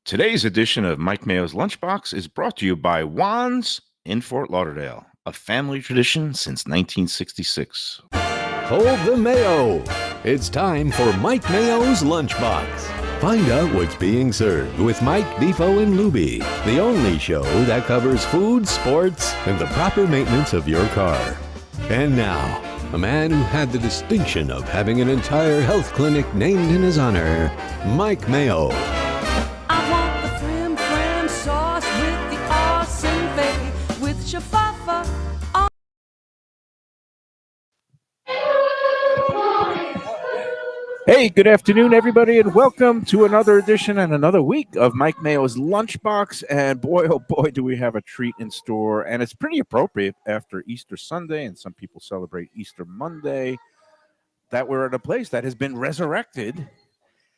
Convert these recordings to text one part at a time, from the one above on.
Today's edition of Mike Mayo's Lunchbox is brought to you by Juan's in Fort Lauderdale, a family tradition since 1966. Hold the Mayo. It's time for Mike Mayo's Lunchbox. Find out what's being served with Mike, Defo, and Lubie, the only show that covers food, sports, and the proper maintenance of your car. And now, a man who had the distinction of having an entire health clinic named in his honor, Mike Mayo. I want the flim flam sauce with the awesome fave with shafafa. Hey, good afternoon, everybody, and welcome to another edition and another week of Mike Mayo's Lunchbox. And boy, oh boy, do we have a treat in store. And it's pretty appropriate after Easter Sunday, and some people celebrate Easter Monday, that we're at a place that has been resurrected.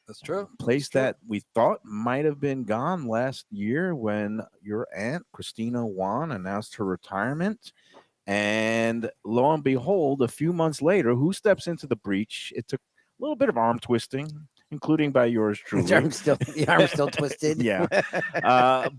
That's true. A place that we thought might have been gone last year when your aunt, Christina Juan, announced her retirement. And lo and behold, a few months later, who steps into the breach? It took a little bit of arm twisting, including by yours truly. The arm's still twisted. Yeah.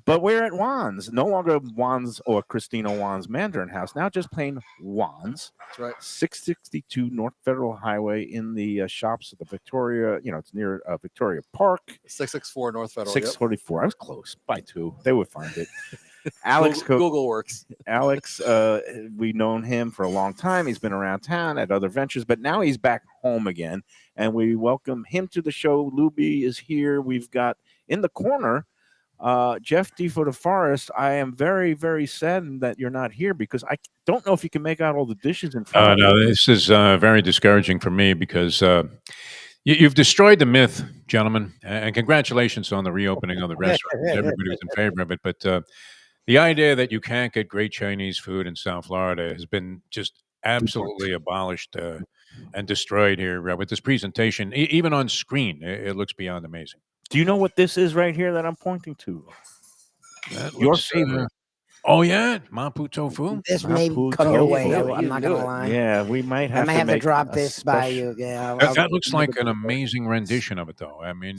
But we're at Juan's. No longer Juan's or Christina Juan's Mandarin house. Now just plain Juan's. That's right. 662 North Federal Highway in the shops of the Victoria. You know, it's near Victoria Park. 664 North Federal. 644. I was close by 2. They would find it. Alex, Google works. Alex, we've known him for a long time. He's been around town at other ventures, but now he's back home again. And we welcome him to the show. Lubie is here. We've got in the corner, Jeff Defo DeForest. I am very, very saddened that you're not here because I don't know if you can make out all the dishes in front of you. No, this is very discouraging for me because you've destroyed the myth, gentlemen. And congratulations on the reopening of the restaurant. Everybody was in favor of it. But the idea that you can't get great Chinese food in South Florida has been just absolutely abolished and destroyed here with this presentation. Even on screen, it looks beyond amazing. Do you know what this is right here that I'm pointing to? Your favorite. Oh, yeah, Mapu tofu. This may come your way. I'm not gonna lie. Yeah, we might have. I might have to drop this by you. Yeah, that looks like an amazing rendition of it, though. I mean,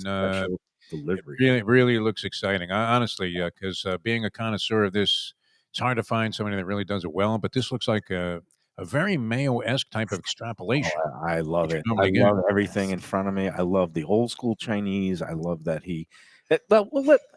delivery. It really looks exciting. Honestly, because being a connoisseur of this, it's hard to find somebody that really does it well. But this looks like a very Mayo-esque type of extrapolation. Oh, I love it. I love everything in front of me. I love the old school Chinese. I love that he.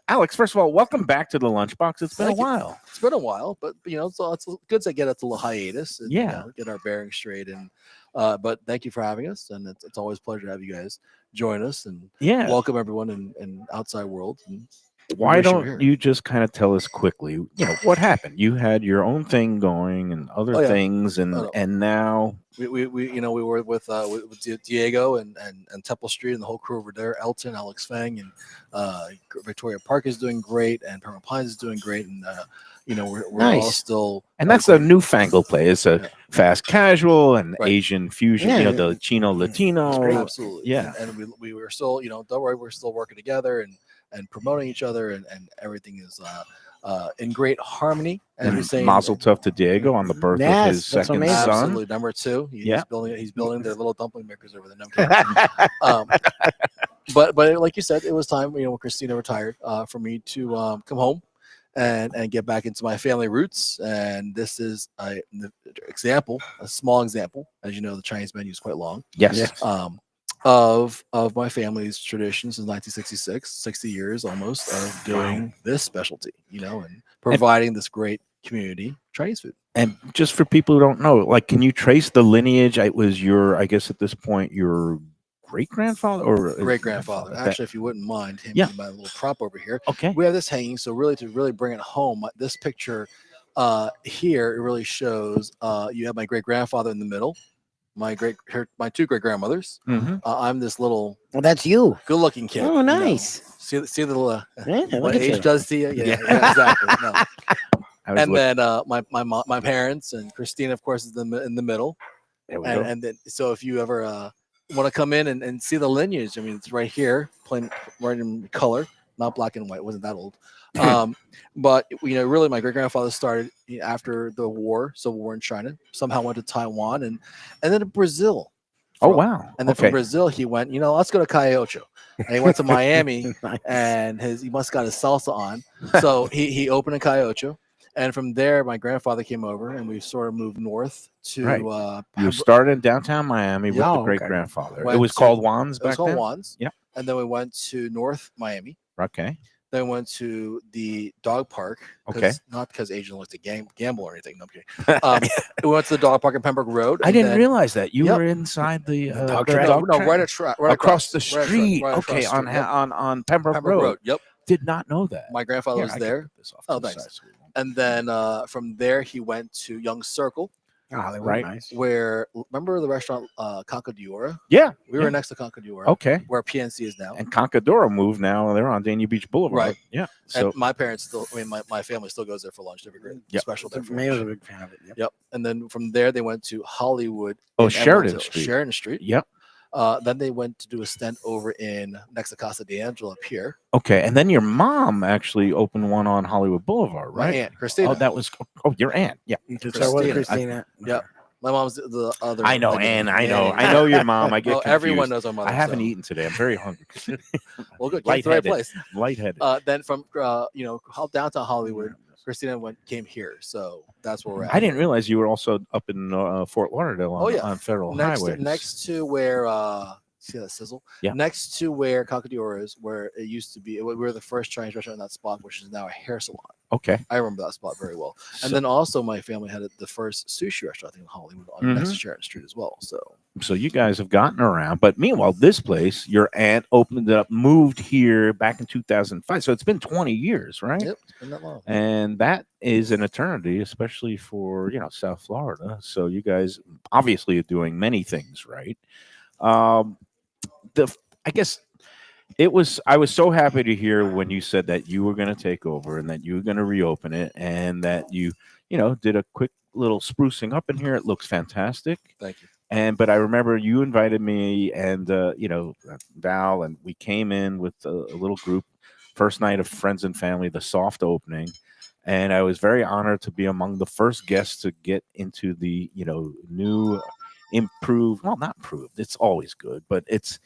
Alex, first of all, welcome back to the Lunchbox. It's been a while. It's been a while, but it's good to get a little hiatus and get our bearings straight. And but thank you for having us, and it's always a pleasure to have you guys join us and welcome everyone in outside world. And why don't you just kind of tell us quickly, what happened? You had your own thing going and other things, and now we were with Diego and Temple Street and the whole crew over there. Elton, Alex Fang, and Victoria Park is doing great, and Paramount Pines is doing great, and we're all still. And that's a newfangled place. It's a fast casual and Asian fusion. The Chino Latino. Absolutely. Yeah. And we were still, don't worry, we're still working together and promoting each other, and everything is in great harmony. As we say, Mazel tov to Diego on the birth of his second son. Absolutely, number 2. He's building their little dumpling makers over there. But like you said, it was time. When Christina retired, for me to come home and get back into my family roots. And this is a small example. As you know, the Chinese menu is quite long. Yes. Of my family's tradition since 1966, 60 years almost of doing this specialty, and providing this great community Chinese food. And just for people who don't know, can you trace the lineage? It was I guess at this point, your great-grandfather or great-grandfather. Actually, if you wouldn't mind him being my little prop over here. Okay. We have this hanging, so to really bring it home, this picture here, it really shows you have my great-grandfather in the middle. My 2 great grandmothers. Mm-hmm. I'm this little. Well, that's you. Good-looking kid. Oh, nice. See the little. What age does to you? Yeah, exactly. No. And then my parents and Christina, of course, is in the middle. There we go. And then so if you ever want to come in and see the lineage, I mean, it's right here, plain right in color, not black and white. It wasn't that old. But really, my great grandfather started after the Civil War in China. Somehow went to Taiwan and then to Brazil. Oh from- wow. And then okay. from Brazil, he went, let's go to Cayocho. And he went to Miami, and he must got his salsa on. So he opened in Cayocho. And from there, my grandfather came over, and we sort of moved north to. Right. You started in downtown Miami with Yeah. the Oh, great okay. grandfather. It Went was to- called Juan's It was back called then. Juan's. Yep. And then we went to North Miami. Okay. Then went to the dog park. Okay. Not because Asian likes to gamble or anything. No, I'm kidding. We went to the dog park in Pembroke Road. I and didn't then- realize that you Yep. were inside the dog the track? dog No, track? right across the right street. right across Okay, the street. Yep. on Pembroke, Pembroke Road. Road. Yep. Did not know that. My grandfather Here, was I can there. put this off Oh, to the thanks. side so we won't- And then from there, he went to Young Circle, Oh, they were Right. nice. where remember the restaurant Conca d'Oro? Yeah. We were next to Conca d'Oro, Okay. where PNC is now. And Concadora moved now. They're on Dania Beach Boulevard. Right. Yeah. So And my parents still, my family still goes there for lunch. They have a great Yep. special there for Mayo's a lunch. big fan of it. Yep. Yep. And then from there, they went to Hollywood. Oh, in Sheridan Emerald Hill. Street. Sheridan Street. yep. Then they went to do a stint over in next to Casa D'Angelo Pier. Okay. And then your mom actually opened one on Hollywood Boulevard, My right? aunt, Christina. Oh, that was your aunt. Yeah. So was Christina. Christina. Yep. My mom's the other. I know, lady. Ann. I Yeah, know. yeah, I know your mom. I get Oh, everyone confused. knows our mother. I haven't so. eaten today. I'm very hungry. Well, good. Came to the right Lightheaded. place. Lightheaded. Then from downtown Hollywood, Christina came here, so that's where we're at. I didn't realize you were also up in Fort Lauderdale on, Oh, yeah. on Federal next Highway. next to where see that sizzle? Yeah. Next to where Conca d'Oro is, where it used to be. We were the first Chinese restaurant in that spot, which is now a hair salon. Okay. I remember that spot very well. And So- then also my family had the first sushi restaurant, I think, in Hollywood, next to Sheridan Street as well. So you guys have gotten around, but meanwhile, this place, your aunt opened it up, moved here back in 2005. So it's been 20 years, right? Yep, it's been that long. And that is an eternity, especially for South Florida. So you guys obviously are doing many things right. I guess I was so happy to hear when you said that you were going to take over and that you were going to reopen it and that you did a quick little sprucing up in here. It looks fantastic. Thank you. But I remember you invited me and Val, and we came in with a little group, first night of friends and family, the soft opening. And I was very honored to be among the first guests to get into the, new improved, well, not improved, it's always good, but it's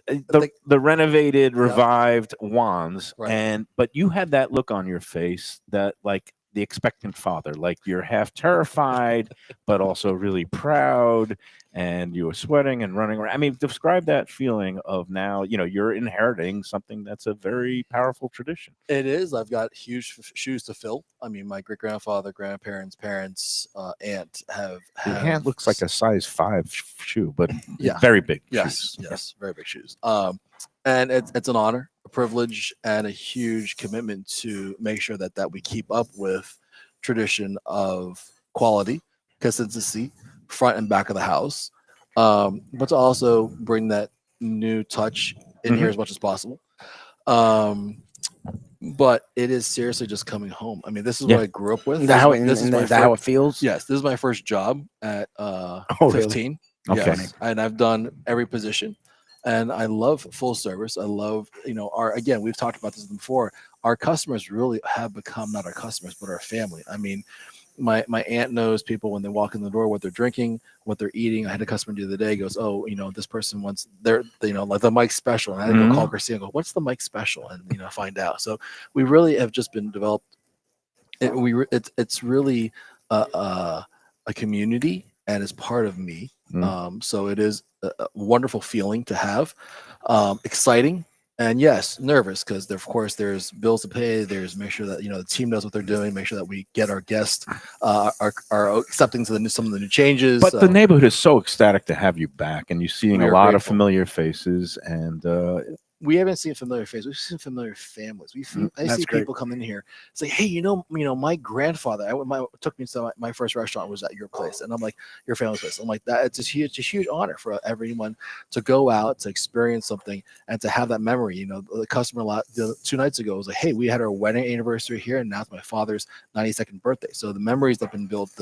the renovated, revived Juan's. Right. But you had that look on your face that like the expectant father, like you're half terrified, but also really proud, and you were sweating and running around. I mean, describe that feeling of now, you're inheriting something that's a very powerful tradition. It is. I've got huge shoes to fill. I mean, my great grandfather, grandparents, parents, aunt have. Your hand looks like a size 5 shoe, but Yeah. very big. Yes, shoes. yes, very big shoes. And it's an honor, a privilege, and a huge commitment to make sure that we keep up with tradition of quality, consistency, front and back of the house, but to also bring that new touch in here as much as possible. But it is seriously just coming home. I mean, this is what I grew up with. Is that how my it feels? Yes, this is my first job at really? 15. Okay. Yes, and I've done every position, and I love full service. I love, again, we've talked about this before. Our customers really have become not our customers, but our family. I mean, my aunt knows people when they walk in the door, what they're drinking, what they're eating. I had a customer the other day goes, oh, this person wants like the Mike special. And I had to go call Christine and go, what's the Mike special? And, find out. So we really have just been developed. It's really a community, and it's part of me. So it is a wonderful feeling to have, exciting. And yes, nervous because of course there's bills to pay. There's make sure that the team knows what they're doing. Make sure that we get our guests are accepting to some of the new changes. But the neighborhood is so ecstatic to have you back, and you're seeing We a are lot of grateful. familiar faces. And we haven't seen familiar faces. We've seen familiar families. I That's see great. people come in here say, "Hey, my grandfather. Took me to my first restaurant was at your place," and I'm like, "Your family's place." I'm like, "That it's a huge honor for everyone to go out to experience something and to have that memory." The customer 2 nights ago was like, "Hey, we had our wedding anniversary here, and now it's my father's 92nd birthday." So the memories that have been built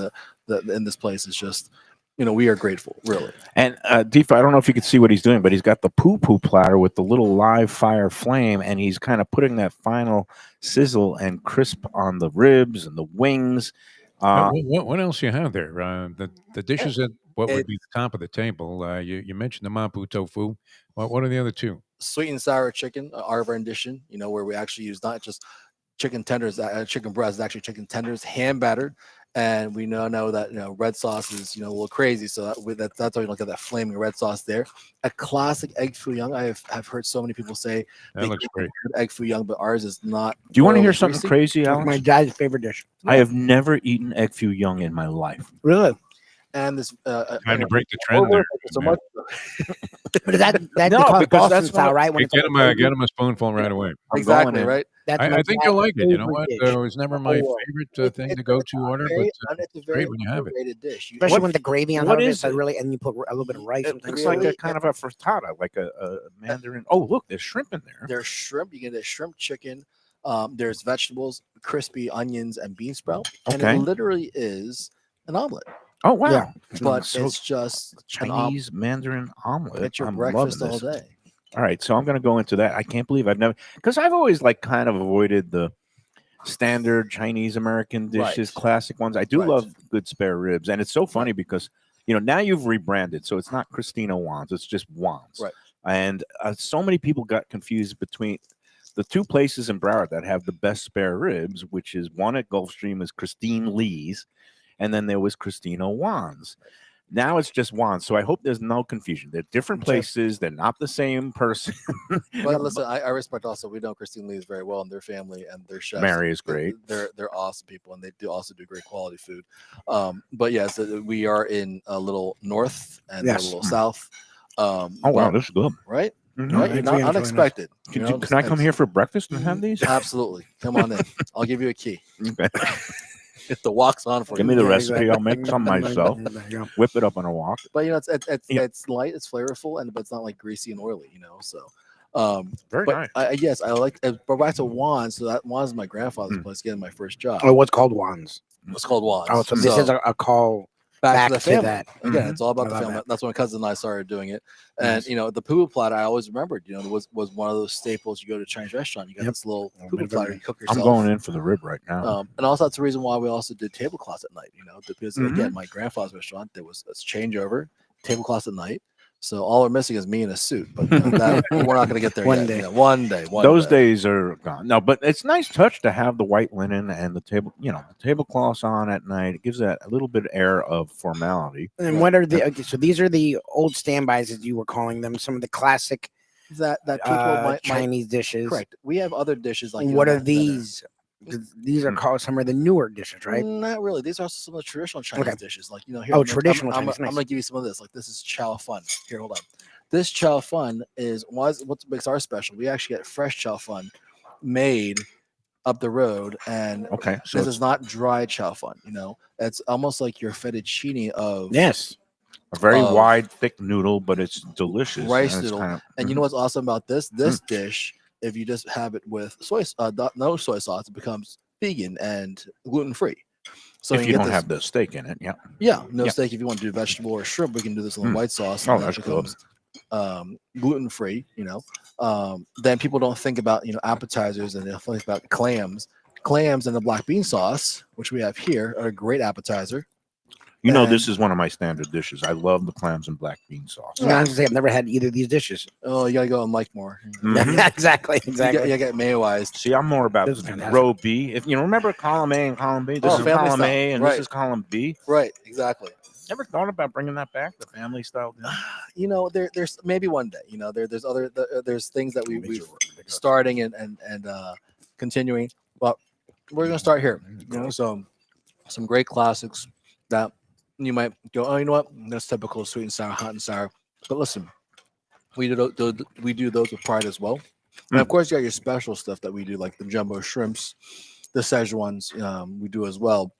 in this place is just. We are grateful, really. And Deepa, I don't know if you can see what he's doing, but he's got the poo-poo platter with the little live fire flame, and he's kind of putting that final sizzle and crisp on the ribs and the wings. What else you have there? The dishes what would be the top of the table? You mentioned the mapo tofu. What are the other two? Sweet and sour chicken, our rendition, where we actually use not just chicken tenders, chicken breast, actually chicken tenders, hand battered. And we know that red sauce is a little crazy, so that's why you look at that flaming red sauce there. A classic egg foo young. I've heard so many people say That looks great. egg foo young, but ours is not. Do you want to hear oily something greasy. crazy, It's Alex? my dad's favorite dish. I have never eaten egg foo young in my life. Really? And this Trying to break the trend there. so man. much. But is that No, they call it because Boston that's style, what- right? When Hey, it's get like him a spoonful right away. I'm Exactly going in. right. that's I my think you'll dad's like it. You know favorite what? dish. It was never my Oh, favorite thing to go to order, but It's a great very when you have it. underrated dish. Especially when the gravy on what top of it, is so it? really, and you put a little bit of rice. It Sometimes. looks like a kind of a frittata, like a Mandarin. Oh, look, there's shrimp in there. There's shrimp. You get a shrimp chicken. There's vegetables, crispy onions, and bean sprout. And Okay. it literally is an omelet. Oh, wow. Yeah. But So it's just Chinese Mandarin omelet. It's your I'm breakfast loving all this. day. All right, so I'm going to go into that. I can't believe I've never, because I've always kind of avoided the standard Chinese American dishes, Right. classic ones. I do Right. love good spare ribs, and it's so funny because now you've rebranded, so it's not Christina Wands, it's just Wands. Right. And so many people got confused between the two places in Broward that have the best spare ribs, which is one at Gulfstream is Christine Lee's, and then there was Christina Wands. Now it's just Wands, so I hope there's no confusion. They're different places. They're not the same person. But listen, I respect also. We know Christine Lee's very well, and their family and their chefs. Mary is great. They're awesome people, and they also do great quality food. But yes, we are in a little north and Yes. a little south. Oh wow, this is good. Right? Mhm. Right? You're not It's really unexpected. Can I come here for breakfast and have these? Absolutely. Come on in. I'll give you a key. Okay. If the walk's on for Give you. me the Yeah, recipe. I'll make exactly. some myself. Yeah. Whip it up on a wok. But it's Yeah. it's light, it's flavorful, but it's not like greasy and oily, So Very but nice. yes, I like but back to Juan's. So that Juan's is my grandfather's place, getting my first job. Oh, what's called Wands? It's called Juan's. Oh, so this is a call back to the to family. that. Again, it's all about I the love family. that. That's when my cousin and I started doing it. And Nice. the poo platter, I always remembered. Was one of those staples. You go to a Chinese restaurant, you got Yep. this little A poo bit of platter. everything. You cook yourself. I'm going in for the rib right now. And also that's the reason why we also did tablecloths at night. Because Mhm. again, my grandfather's restaurant, there was a changeover, tablecloths at night. So all we're missing is me in a suit. But we're not going to get there One yet. day. One day. Those days are gone. No, but it's a nice touch to have the white linen and the tablecloths on at night. It gives that a little bit air of formality. And what are the? Okay, so these are the old standbys, as you were calling them. Some of the classic that people might Chinese dishes. correct. We have other dishes like What are that these? These are called some of the newer dishes, right? Not really. These are some of the traditional Chinese Okay. dishes. Like here. Oh, I'm traditional I'm Chinese, nice. gonna give you some of this. Like this is chow fun. Here, hold on. This chow fun is what makes our special. We actually get fresh chow fun made up the road, and Okay, so this it's is not dry chow fun. It's almost like your fettuccine of Yes. a very of wide, thick noodle, but it's delicious. rice and it's noodle. kind of, And you know what's awesome about this? This dish, if you just have it with no soy sauce, it becomes vegan and gluten free. So if you get don't this- have the steak in it, yeah. Yeah, no Yeah. steak. If you want to do vegetable or shrimp, we can do this on Mm. white sauce. Oh, And that that's good. becomes gluten free. Then people don't think about appetizers, and they'll think about clams. Clams and the black bean sauce, which we have here, are a great appetizer. This is one of my standard dishes. I love the clams and black bean sauce. I was gonna say I've never had either of these dishes. Oh, you gotta go on Mike more. Mhm. exactly. You Exactly. get Mayoized. See, I'm more about This is fantastic. row B. If you remember column A and column B, this Oh, is family column style. A and Right. this is column B. Right, exactly. Never thought about bringing that back, the family style dinner? There's maybe one day. There's other there's things that we starting and continuing, but we're gonna start here. So some great classics that you might go, oh, you know what? That's typical sweet and sour, hot and sour. But listen, we do those with pride as well. And of course, you got your special stuff that we do, like the jumbo shrimps, the Szechuans, we do as well,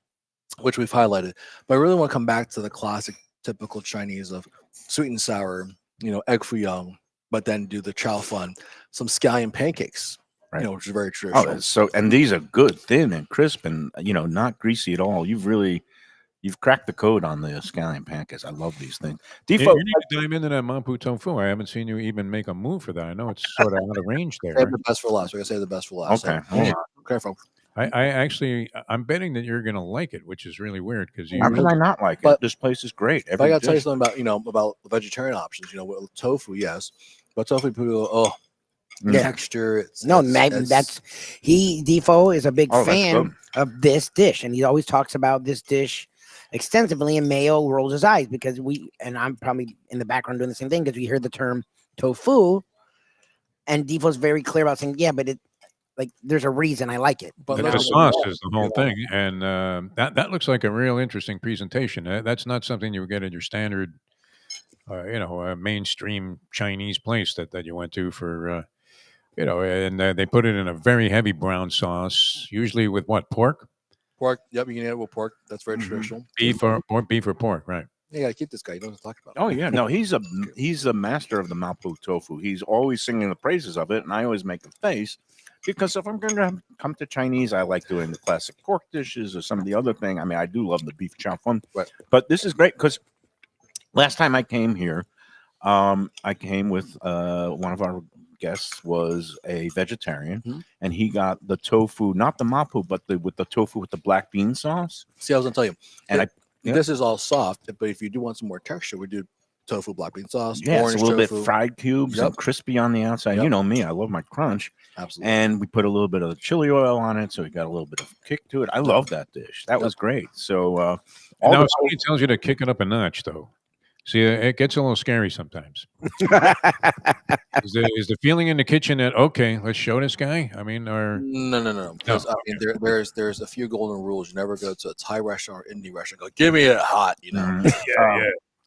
which we've highlighted. But I really want to come back to the classic, typical Chinese of sweet and sour, egg foo young, but then do the chow fun, some scallion pancakes, Right. which is very traditional. And these are good, thin and crisp, and not greasy at all. You've cracked the code on the scallion pancakes. I love these things. You Default. need to dive into that mapo tofu. I haven't seen you even make a move for that. I know it's sort of out of range there. Save the best for last. We're gonna save the best for last. Okay, So, hold on. careful. I actually, I'm betting that you're going to like it, which is really weird because you How can I not like it? But- This place is great. But I Every got to tell you dish. something about the vegetarian options. With tofu, yes, but tofu people go, oh, Yeah. texture. No, that's Defoe is a big Oh, that's fan good. of this dish, and he always talks about this dish extensively. And Mayo rolls his eyes because I'm probably in the background doing the same thing because we hear the term tofu, and Defoe's very clear about saying, yeah, but there's a reason I like it. But the let's- sauce is the whole thing, and that looks like a real interesting presentation. That's not something you would get at your standard, mainstream Chinese place that you went to for, and they put it in a very heavy brown sauce, usually with what, pork, pork. Yep, you can add it with pork. That's very Mhm. traditional. beef or pork, right? You got to keep this guy. You don't have to talk about. Oh yeah, no, he's a master of the Mapo tofu. He's always singing the praises of it, and I always make a face because if I'm going to come to Chinese, I like doing the classic pork dishes or some of the other thing. I mean, I do love the beef chow fun, Right. but this is great because last time I came here, I came with one of our guests was a vegetarian, Mhm. and he got the tofu, not the Mapo, but with the tofu with the black bean sauce. See, I was gonna tell you, And yeah. this is all soft, but if you do want some more texture, we do tofu, black bean sauce, Yeah, it's orange a little tofu. bit fried cubes and Yep. crispy on the outside. Yep. You know me, I love my crunch. Absolutely. And we put a little bit of chili oil on it, so we got a little bit of kick to it. I love that dish. That was great. So Now, all if somebody tells you to kick it up a notch, though, see, it gets a little scary sometimes. Is the feeling in the kitchen that, okay, let's show this guy? I mean, or No. Because I mean, there's a few golden rules. You never go to a Thai restaurant or Indian restaurant. Go, give me it hot. Mhm.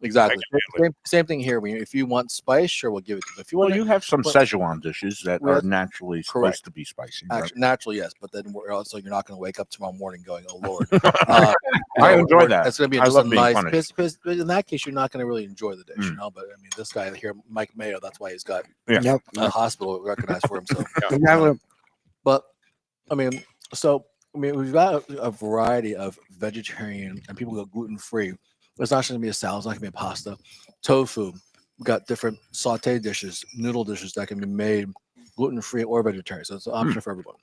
Exactly. I can handle Same thing here. If you want spice, sure, we'll give it to you. If you Well, want you have some but- Szechuan dishes that we are have- naturally correct. supposed to be spicy. right? actually, naturally, yes, but then we're also you're not going to wake up tomorrow morning going, "Oh Lord." I enjoy that. It's going to be I just love a being nice. punished. Because in that case, you're not going to really enjoy the dish, Mm. But I mean, this guy here, Mike Mayo, that's why he's got Yeah. Yep. a hospital recognized for himself. Exactly. But I mean, we've got a variety of vegetarian and people go gluten free. It's not just gonna be a salad, it's not gonna be a pasta, tofu. We've got different saute dishes, noodle dishes that can be made gluten free or vegetarian. So it's an option for everyone.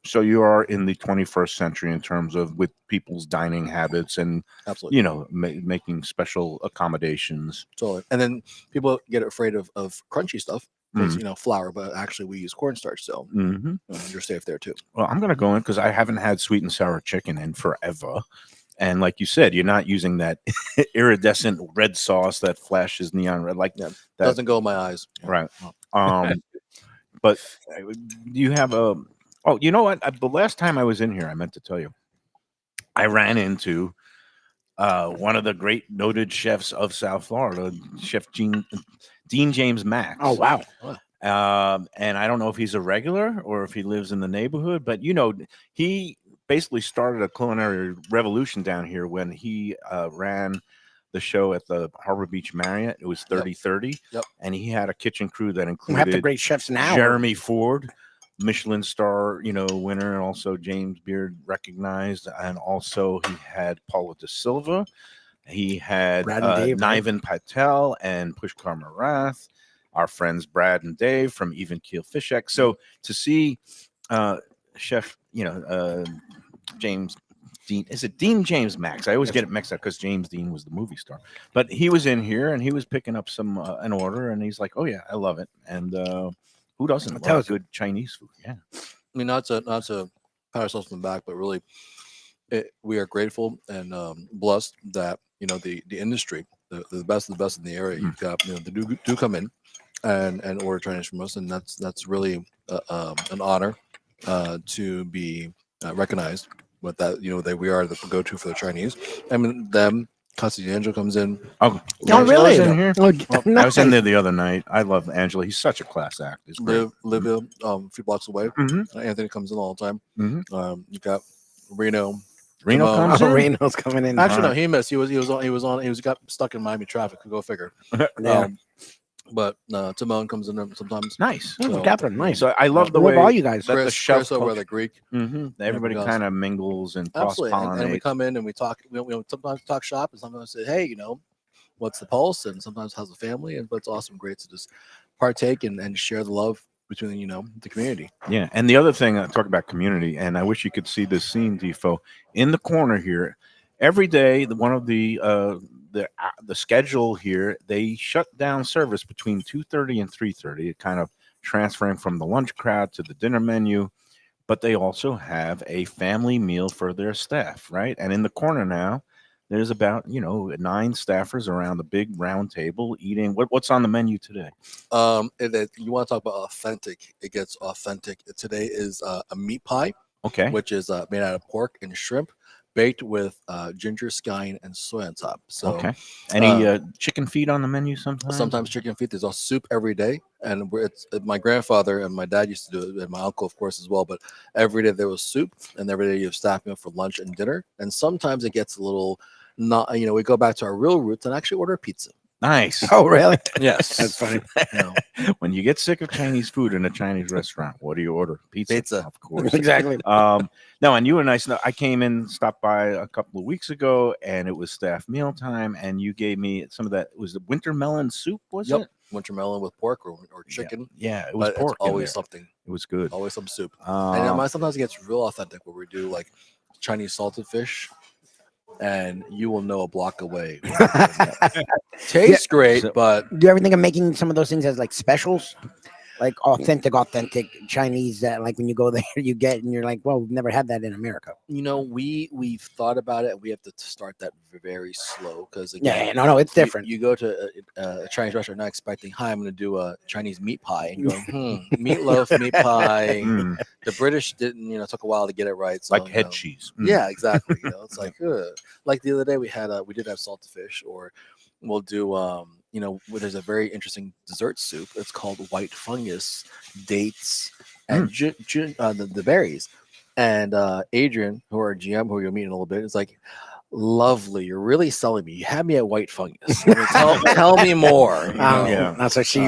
So you are in the 21st century in terms of with people's dining habits and Absolutely. making special accommodations. Totally. And then people get afraid of crunchy stuff because Mm. flour, but actually we use cornstarch, so Mm-hmm. you're safe there too. Well, I'm gonna go in because I haven't had sweet and sour chicken in forever. And like you said, you're not using that iridescent red sauce that flashes neon red, like Yeah. that. Doesn't go in my eyes. Right. But you have a. Oh, you know what? The last time I was in here, I meant to tell you, I ran into one of the great noted chefs of South Florida, Chef Dean James Max. Oh wow. And I don't know if he's a regular or if he lives in the neighborhood, but he basically started a culinary revolution down here when he ran the show at the Harbor Beach Marriott. It was 30-30. Yep. And he had a kitchen crew that We have the included great chefs now. Jeremy Ford, Michelin star, winner, and also James Beard recognized, and also he had Paula De Silva. He had Brad and Dave, right? Niven Patel and Pushkar Marath, our friends Brad and Dave from Even Keel Fish X. So to see Chef, James Dean, is it Dean James Max? I always get it mixed up because James Dean was the movie star. But he was in here and he was picking up some an order, and he's like, "Oh yeah, I love it." And who doesn't love good Chinese food? Yeah. I mean, not to pat ourselves on the back, but really, we are grateful and blessed that the industry, the best of the best in the area, you've got they do come in and order Chinese from us, and that's really an honor to be recognized with that. That we are the go-to for the Chinese. I mean, them. Constantine Angelo comes in. Oh, Oh, really? Angela's in here? Oh, I was in nice. there the other night. I love Angela. He's such a class act. It's great. Live a few blocks away. Mhm. Anthony comes in all the time. Mhm. You've got Reno. Reno Timon. comes Oh, in. Reno's coming in. Actually, no, Alright. he missed. He got stuck in Miami traffic. Go figure. Yeah. But Timon comes in sometimes. Nice. Oh, So- Catherine, nice. So I love the Love way all you guys. that the Chris, chef Chris over culture- the Greek. everybody Everybody kind of mingles and cross Absolutely. And we pollinate. come in and we talk. We sometimes talk shop, and sometimes say, "Hey, what's the pulse?" And sometimes how's the family? And but it's awesome, great to just partake and share the love between the community. Yeah, and the other thing, talk about community, and I wish you could see this scene, Defo, in the corner here. Every day, one of the schedule here, they shut down service between 2:30 and 3:30, kind of transferring from the lunch crowd to the dinner menu. But they also have a family meal for their staff, right? And in the corner now, there's about 9 staffers around the big round table eating. What's on the menu today? You want to talk about authentic? It gets authentic. Today is a meat pie, Okay. which is made out of pork and shrimp, baked with ginger scallion and soy on top. So Okay. Any chicken feet on the menu sometimes? sometimes chicken feet. There's also soup every day, and my grandfather and my dad used to do it, and my uncle, of course, as well. But every day there was soup, and every day you have staff meal for lunch and dinner. And sometimes it gets a little not. We go back to our real roots and actually order pizza. Nice. Oh, really? Yes, That's funny. When you get sick of Chinese food in a Chinese restaurant, what do you order? Pizza. Of course. Exactly. No, and you and I came in, stopped by a couple of weeks ago, and it was staff meal time, and you gave me some of that. It was the winter melon soup, was Yep. it? Winter melon with pork or chicken. Yeah, it was But pork. it's always in there. something. It was good. Always some soup. And Um, sometimes it gets real authentic where we do like Chinese salted fish, and you will know a block away. Tastes great, So- but Do you ever think of making some of those things as like specials? Like authentic Chinese that like when you go there you get and you're like, well, we've never had that in America. we've thought about it. And we have to start that very slow because Yeah, no, it's different. You go to a Chinese restaurant not expecting, hi, I'm going to do a Chinese meat pie, and you're going, meatloaf, meat pie. mm, The British didn't, took a while to get it right. So, like head cheese. Mm. Yeah, exactly. It's like like the other day we did have salted fish, or we'll do where there's a very interesting dessert soup. It's called white fungus, dates, and the berries. And Adrian, who are GM, who you'll meet in a little bit, is like, lovely. You're really selling me. You had me at white fungus. Tell me more. Yeah. That's so she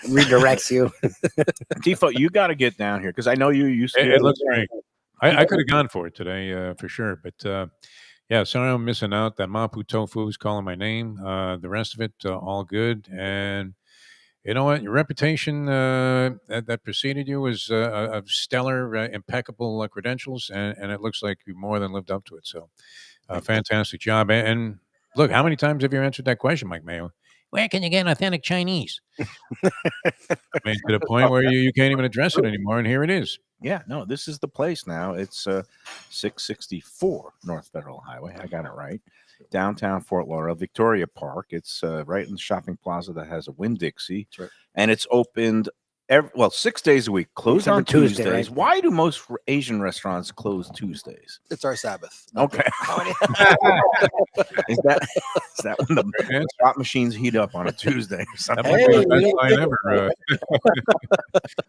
redirects you. Tifo, you got to get down here because I know you used to. It looks great. I could have gone for it today for sure, but yeah, sorry I'm missing out. That Mapu tofu is calling my name. The rest of it, all good. And you know what? Your reputation that preceded you was of stellar, impeccable credentials, and it looks like you more than lived up to it. So, fantastic job. And look, how many times have you answered that question, Mike Mayo? Where can you get authentic Chinese? I mean, to the point where you can't even address it anymore, and here it is. Yeah, no, this is the place now. It's 664 North Federal Highway. I got it right. Downtown Fort Lauderdale, Victoria Park. It's right in the shopping plaza that has a Winn-Dixie. That's right. And it's opened 6 days a week, closed Except on for Tuesday, Tuesdays. right? Why do most Asian restaurants close Tuesdays? It's our Sabbath. Okay. is that when the slot machines heat up on a Tuesday or That something? might be the best line ever.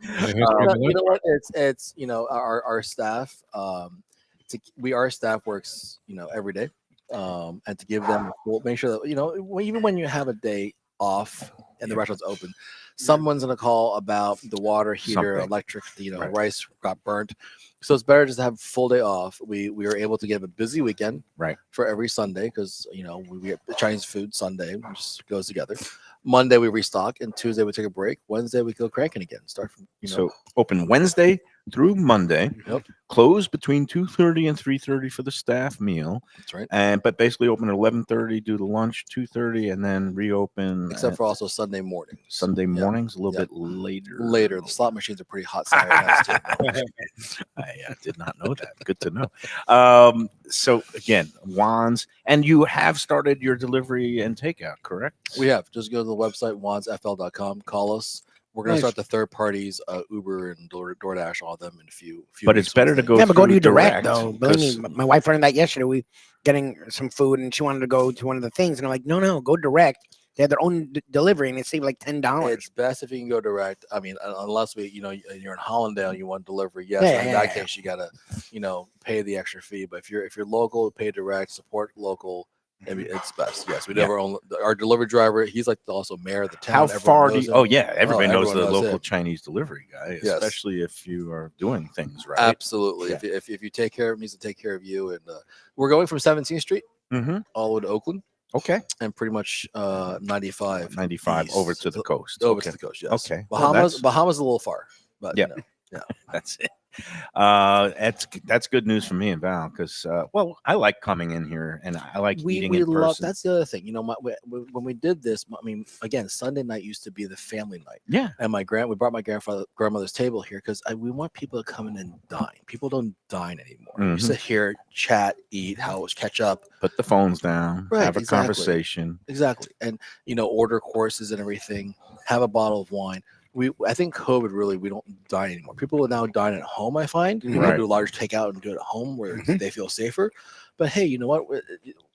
in the history of the You know lunch. what? It's our staff. Our staff works every day, and to give them make sure that even when you have a day off and the restaurant's open, someone's gonna call about the water heater, Something. electric, Right. rice got burnt. So it's better just to have a full day off. We were able to get a busy weekend, Right. for every Sunday because we have Chinese food Sunday, which just goes together. Monday we restock, and Tuesday we take a break. Wednesday we go cranking again. Start from So open Wednesday through Monday. Yep. Closed between 2:30 and 3:30 for the staff meal. That's right. But basically open at 11:30, do the lunch 2:30, and then reopen Except for also Sunday mornings. Sunday Yeah. mornings a little Yeah. bit later. Later, the slot machines are pretty hot Saturday nights too. I did not know that. Good to know. So again, Juan's, and you have started your delivery and takeout, correct? We have just go to the website wansfl.com. Call us. We're gonna Nice. start the third parties, Uber and DoorDash, all of them in a few. But weeks it's better once to they- go. Yeah, but go through to direct direct, though. Believe me, 'cause- my wife learned that yesterday. We getting some food and she wanted to go to one of the things, and I'm like, no, go direct. They have their own delivery and they save like $10. It's best if you can go direct. I mean, unless you're in Hollandale, and you want delivery. Yes, Yeah, in yeah, that yeah. case, you gotta, pay the extra fee. But if you're local, pay direct, support local. I mean, it's best. Yes, we Yeah. have our delivery driver. He's like also mayor of the town. How Everyone far do knows you? him. Oh yeah, everybody knows everyone the knows local him. Chinese delivery guy, Yes. especially if you are doing things right. Absolutely. Yeah. If you take care of him, he's to take care of you. And we're going from 17th Street Mm-hmm. all the way to Oakland. Okay. and pretty much 95. 95 east, over to the coast. Over Okay. to the coast, yes. Okay. Well, Bahamas a little far, but Yeah. yeah. That's it. That's good news for me and Val because well, I like coming in here and I like eating We in love person. that's the other thing. When we did this, I mean, again, Sunday night used to be the family night. Yeah. And we brought my grandmother's table here because we want people to come in and dine. People don't dine anymore. You Mhm. sit here, chat, eat, catch up. Put the phones down, Right, have a exactly. conversation. Exactly. And order courses and everything, have a bottle of wine. I think COVID really, we don't dine anymore. People will now dine at home, I find. People Right. do large takeout and do it at home where Mhm. they feel safer. But hey, you know what?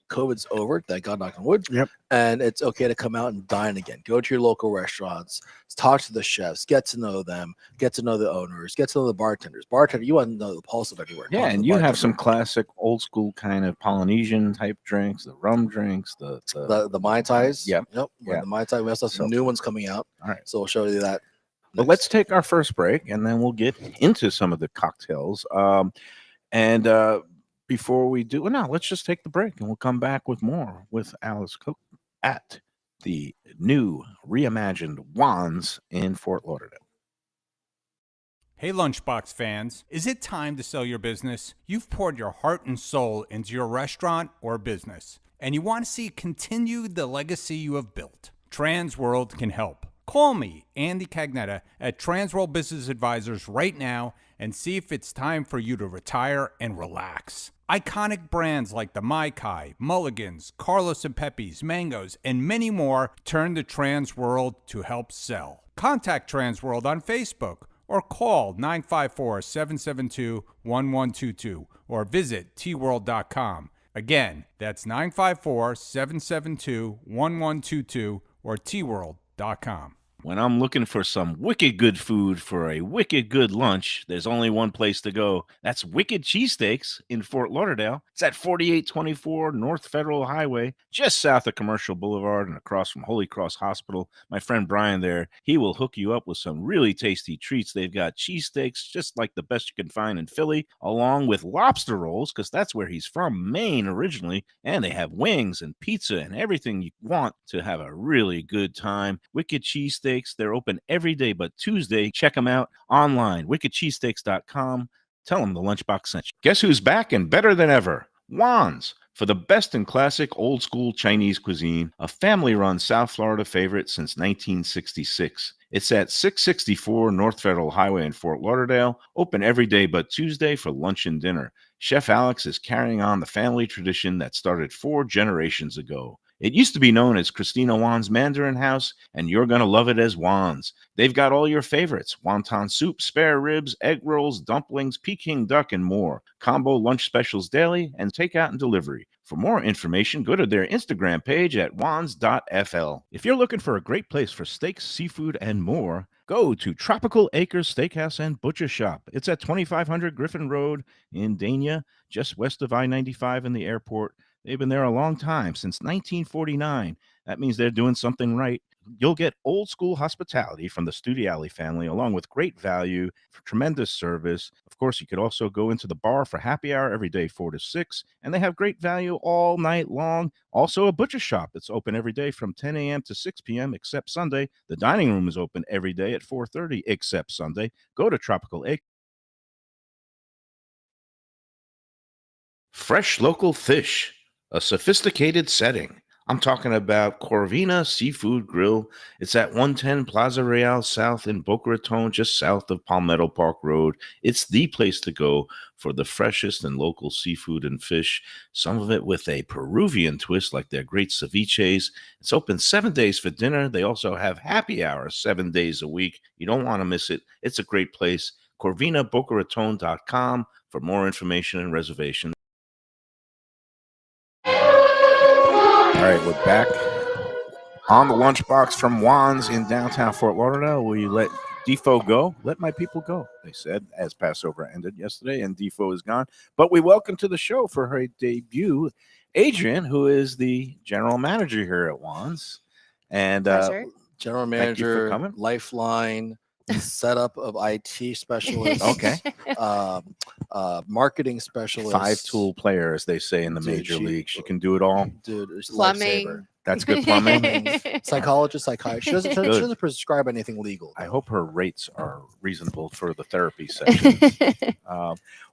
COVID's over, thank God, knock on wood. Yep. And it's okay to come out and dine again. Go to your local restaurants, talk to the chefs, get to know them, get to know the owners, get to know the bartenders. Bartender, you want to know the pulse of everywhere. Yeah, Talk to and the you have some bartender. classic old school kind of Polynesian type drinks, the rum drinks, the the Mai Tais. Yep. Yep. Yeah. The Mai Tai. We also have some So- new ones coming out. All right. So we'll show you that. But let's take our first break and then we'll get into some of the cocktails. And before we do, well, no, let's just take the break and we'll come back with more with Alice Cook at the new reimagined Juan's in Fort Lauderdale. Hey Lunchbox fans, is it time to sell your business? You've poured your heart and soul into your restaurant or business, and you want to see continue the legacy you have built. Transworld can help. Call me, Andy Cagnetta, at Transworld Business Advisors right now and see if it's time for you to retire and relax. Iconic brands like the Mai Kai, Mulligans, Carlos and Pepe's, Mangoes, and many more turn to Transworld to help sell. Contact Transworld on Facebook or call 954-772-1122 or visit tworld.com. Again, that's 954-772-1122 or tworld.com. When I'm looking for some wicked good food for a wicked good lunch, there's only one place to go. That's Wicked Cheesesteaks in Fort Lauderdale. It's at 4824 North Federal Highway, just south of Commercial Boulevard and across from Holy Cross Hospital. My friend Brian there, he will hook you up with some really tasty treats. They've got cheesesteaks, just like the best you can find in Philly, along with lobster rolls, because that's where he's from, Maine originally. And they have wings and pizza and everything you want to have a really good time. Wicked Cheesesteaks. They're open every day but Tuesday. Check them out online, wickedcheesesteaks.com. Tell them the Lunchbox sent you. Guess who's back and better than ever? Juan's. For the best in classic old school Chinese cuisine, a family-run South Florida favorite since 1966. It's at 664 North Federal Highway in Fort Lauderdale, open every day but Tuesday for lunch and dinner. Chef Alex is carrying on the family tradition that started 4 generations ago. It used to be known as Christina Juan's Mandarin House, and you're going to love it as Juan's. They've got all your favorites: wonton soup, spare ribs, egg rolls, dumplings, Peking duck, and more. Combo lunch specials daily and takeout and delivery. For more information, go to their Instagram page at wans.fl. If you're looking for a great place for steaks, seafood, and more, go to Tropical Acres Steakhouse and Butcher Shop. It's at 2500 Griffin Road in Dania, just west of I-95 and the airport. They've been there a long time, since 1949. That means they're doing something right. You'll get old school hospitality from the Studiali family, along with great value, for tremendous service. Of course, you could also go into the bar for happy hour every day, 4 to 6, and they have great value all night long. Also, a butcher shop that's open every day from 10 a.m. to 6 p.m. except Sunday. The dining room is open every day at 4:30 except Sunday. Go to Tropical Acres. Fresh local fish, a sophisticated setting. I'm talking about Corvina Seafood Grill. It's at 110 Plaza Real South in Boca Raton, just south of Palmetto Park Road. It's the place to go for the freshest and local seafood and fish, some of it with a Peruvian twist like their great ceviches. It's open 7 days for dinner. They also have happy hour 7 days a week. You don't want to miss it. It's a great place. CorvinaBocaRaton.com for more information and reservations. All right, we're back on the Lunchbox from Juan's in downtown Fort Lauderdale. Will you let Defoe go? Let my people go, they said, as Passover ended yesterday, and Defoe is gone. But we welcome to the show for her debut Adrian, who is the general manager here at Juan's. And General thank you for manager, coming. Lifeline, setup of IT specialist. Okay. marketing specialist, 5-tool player, as they say in the Dude, major she- leagues. She can do it all. dude, it's a Plumbing. lifesaver. That's good plumbing. Psychologist, psychiatrist. She Good. doesn't prescribe anything legal. I hope her rates are reasonable for the therapy sessions.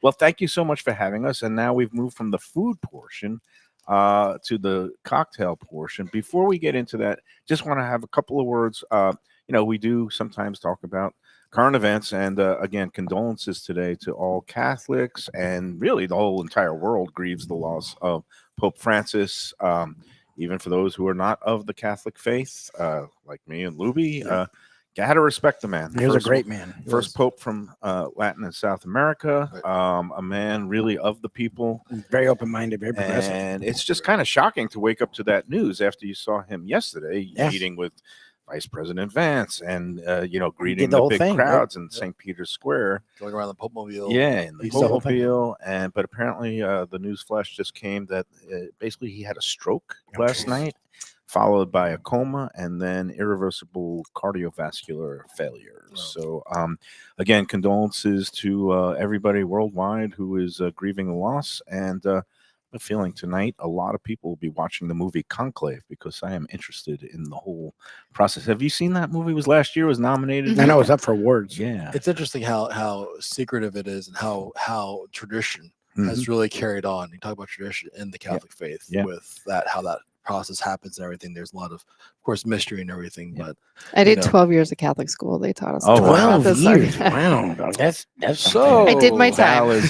Well, thank you so much for having us. And now we've moved from the food portion to the cocktail portion. Before we get into that, just want to have a couple of words. We do sometimes talk about current events, and again, condolences today to all Catholics, and really the whole entire world grieves the loss of Pope Francis. Even for those who are not of the Catholic faith, like me and Lubie, you had to respect the man. He was a great man. First pope from Latin and South America, a man really of the people. Very open-minded, very progressive. And it's just kind of shocking to wake up to that news after you saw him yesterday meeting with Vice President Vance and greeting the big crowds in St. Peter's Square, Going around the Pope Mobile. Yeah, in the Pope Mobile, but apparently the news flash just came that basically he had a stroke last night, followed by a coma and then irreversible cardiovascular failure. So again, condolences to everybody worldwide who is grieving the loss, and a feeling tonight a lot of people will be watching the movie Conclave because I am interested in the whole process. Have you seen that movie? It was last year, was nominated. I know it's up for awards. Yeah, It's interesting how secretive it is and how tradition has really carried on. You talk about tradition in the Catholic faith with that, how that process happens and everything. There's a lot of course, mystery and everything. But I did 12 years of Catholic school. They taught us. 12 this years. subject. Wow, that's so. I did my time.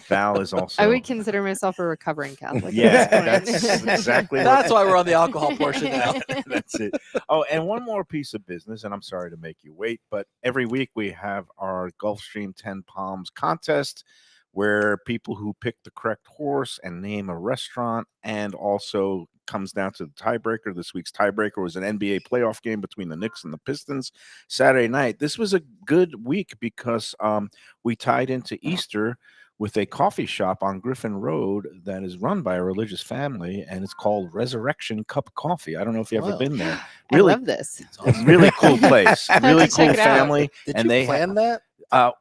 Val is also. I would consider myself a recovering Catholic. Yeah, that's exactly. That's why we're on the alcohol portion now. That's it. Oh, and one more piece of business, and I'm sorry to make you wait, but every week we have our Gulfstream 10 Palms contest, where people who pick the correct horse and name a restaurant, and also comes down to the tiebreaker. This week's tiebreaker was an NBA playoff game between the Knicks and the Pistons Saturday night. This was a good week because we tied into Easter with a coffee shop on Griffin Road that is run by a religious family, and it's called Resurrection Cup Coffee. I don't know if you've ever been there. Really, I love this. Really cool place. Really cool check it out. family. Did and you they plan that?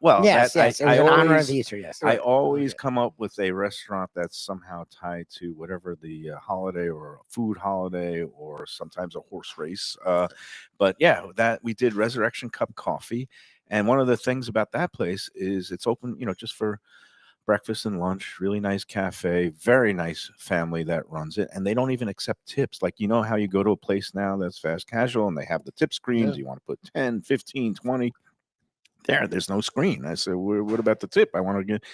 Well, yes. It was in honor of Easter. Yes. I always come up with a restaurant that's somehow tied to whatever the holiday or a food holiday or sometimes a horse race. But yeah, that we did Resurrection Cup Coffee, and one of the things about that place is it's open, just for breakfast and lunch. Really nice cafe, very nice family that runs it, and they don't even accept tips. Like, how you go to a place now that's fast casual and they have the tip screens. You want to put 10, 15, 20. There's no screen. I said, what about the tip? I want to get,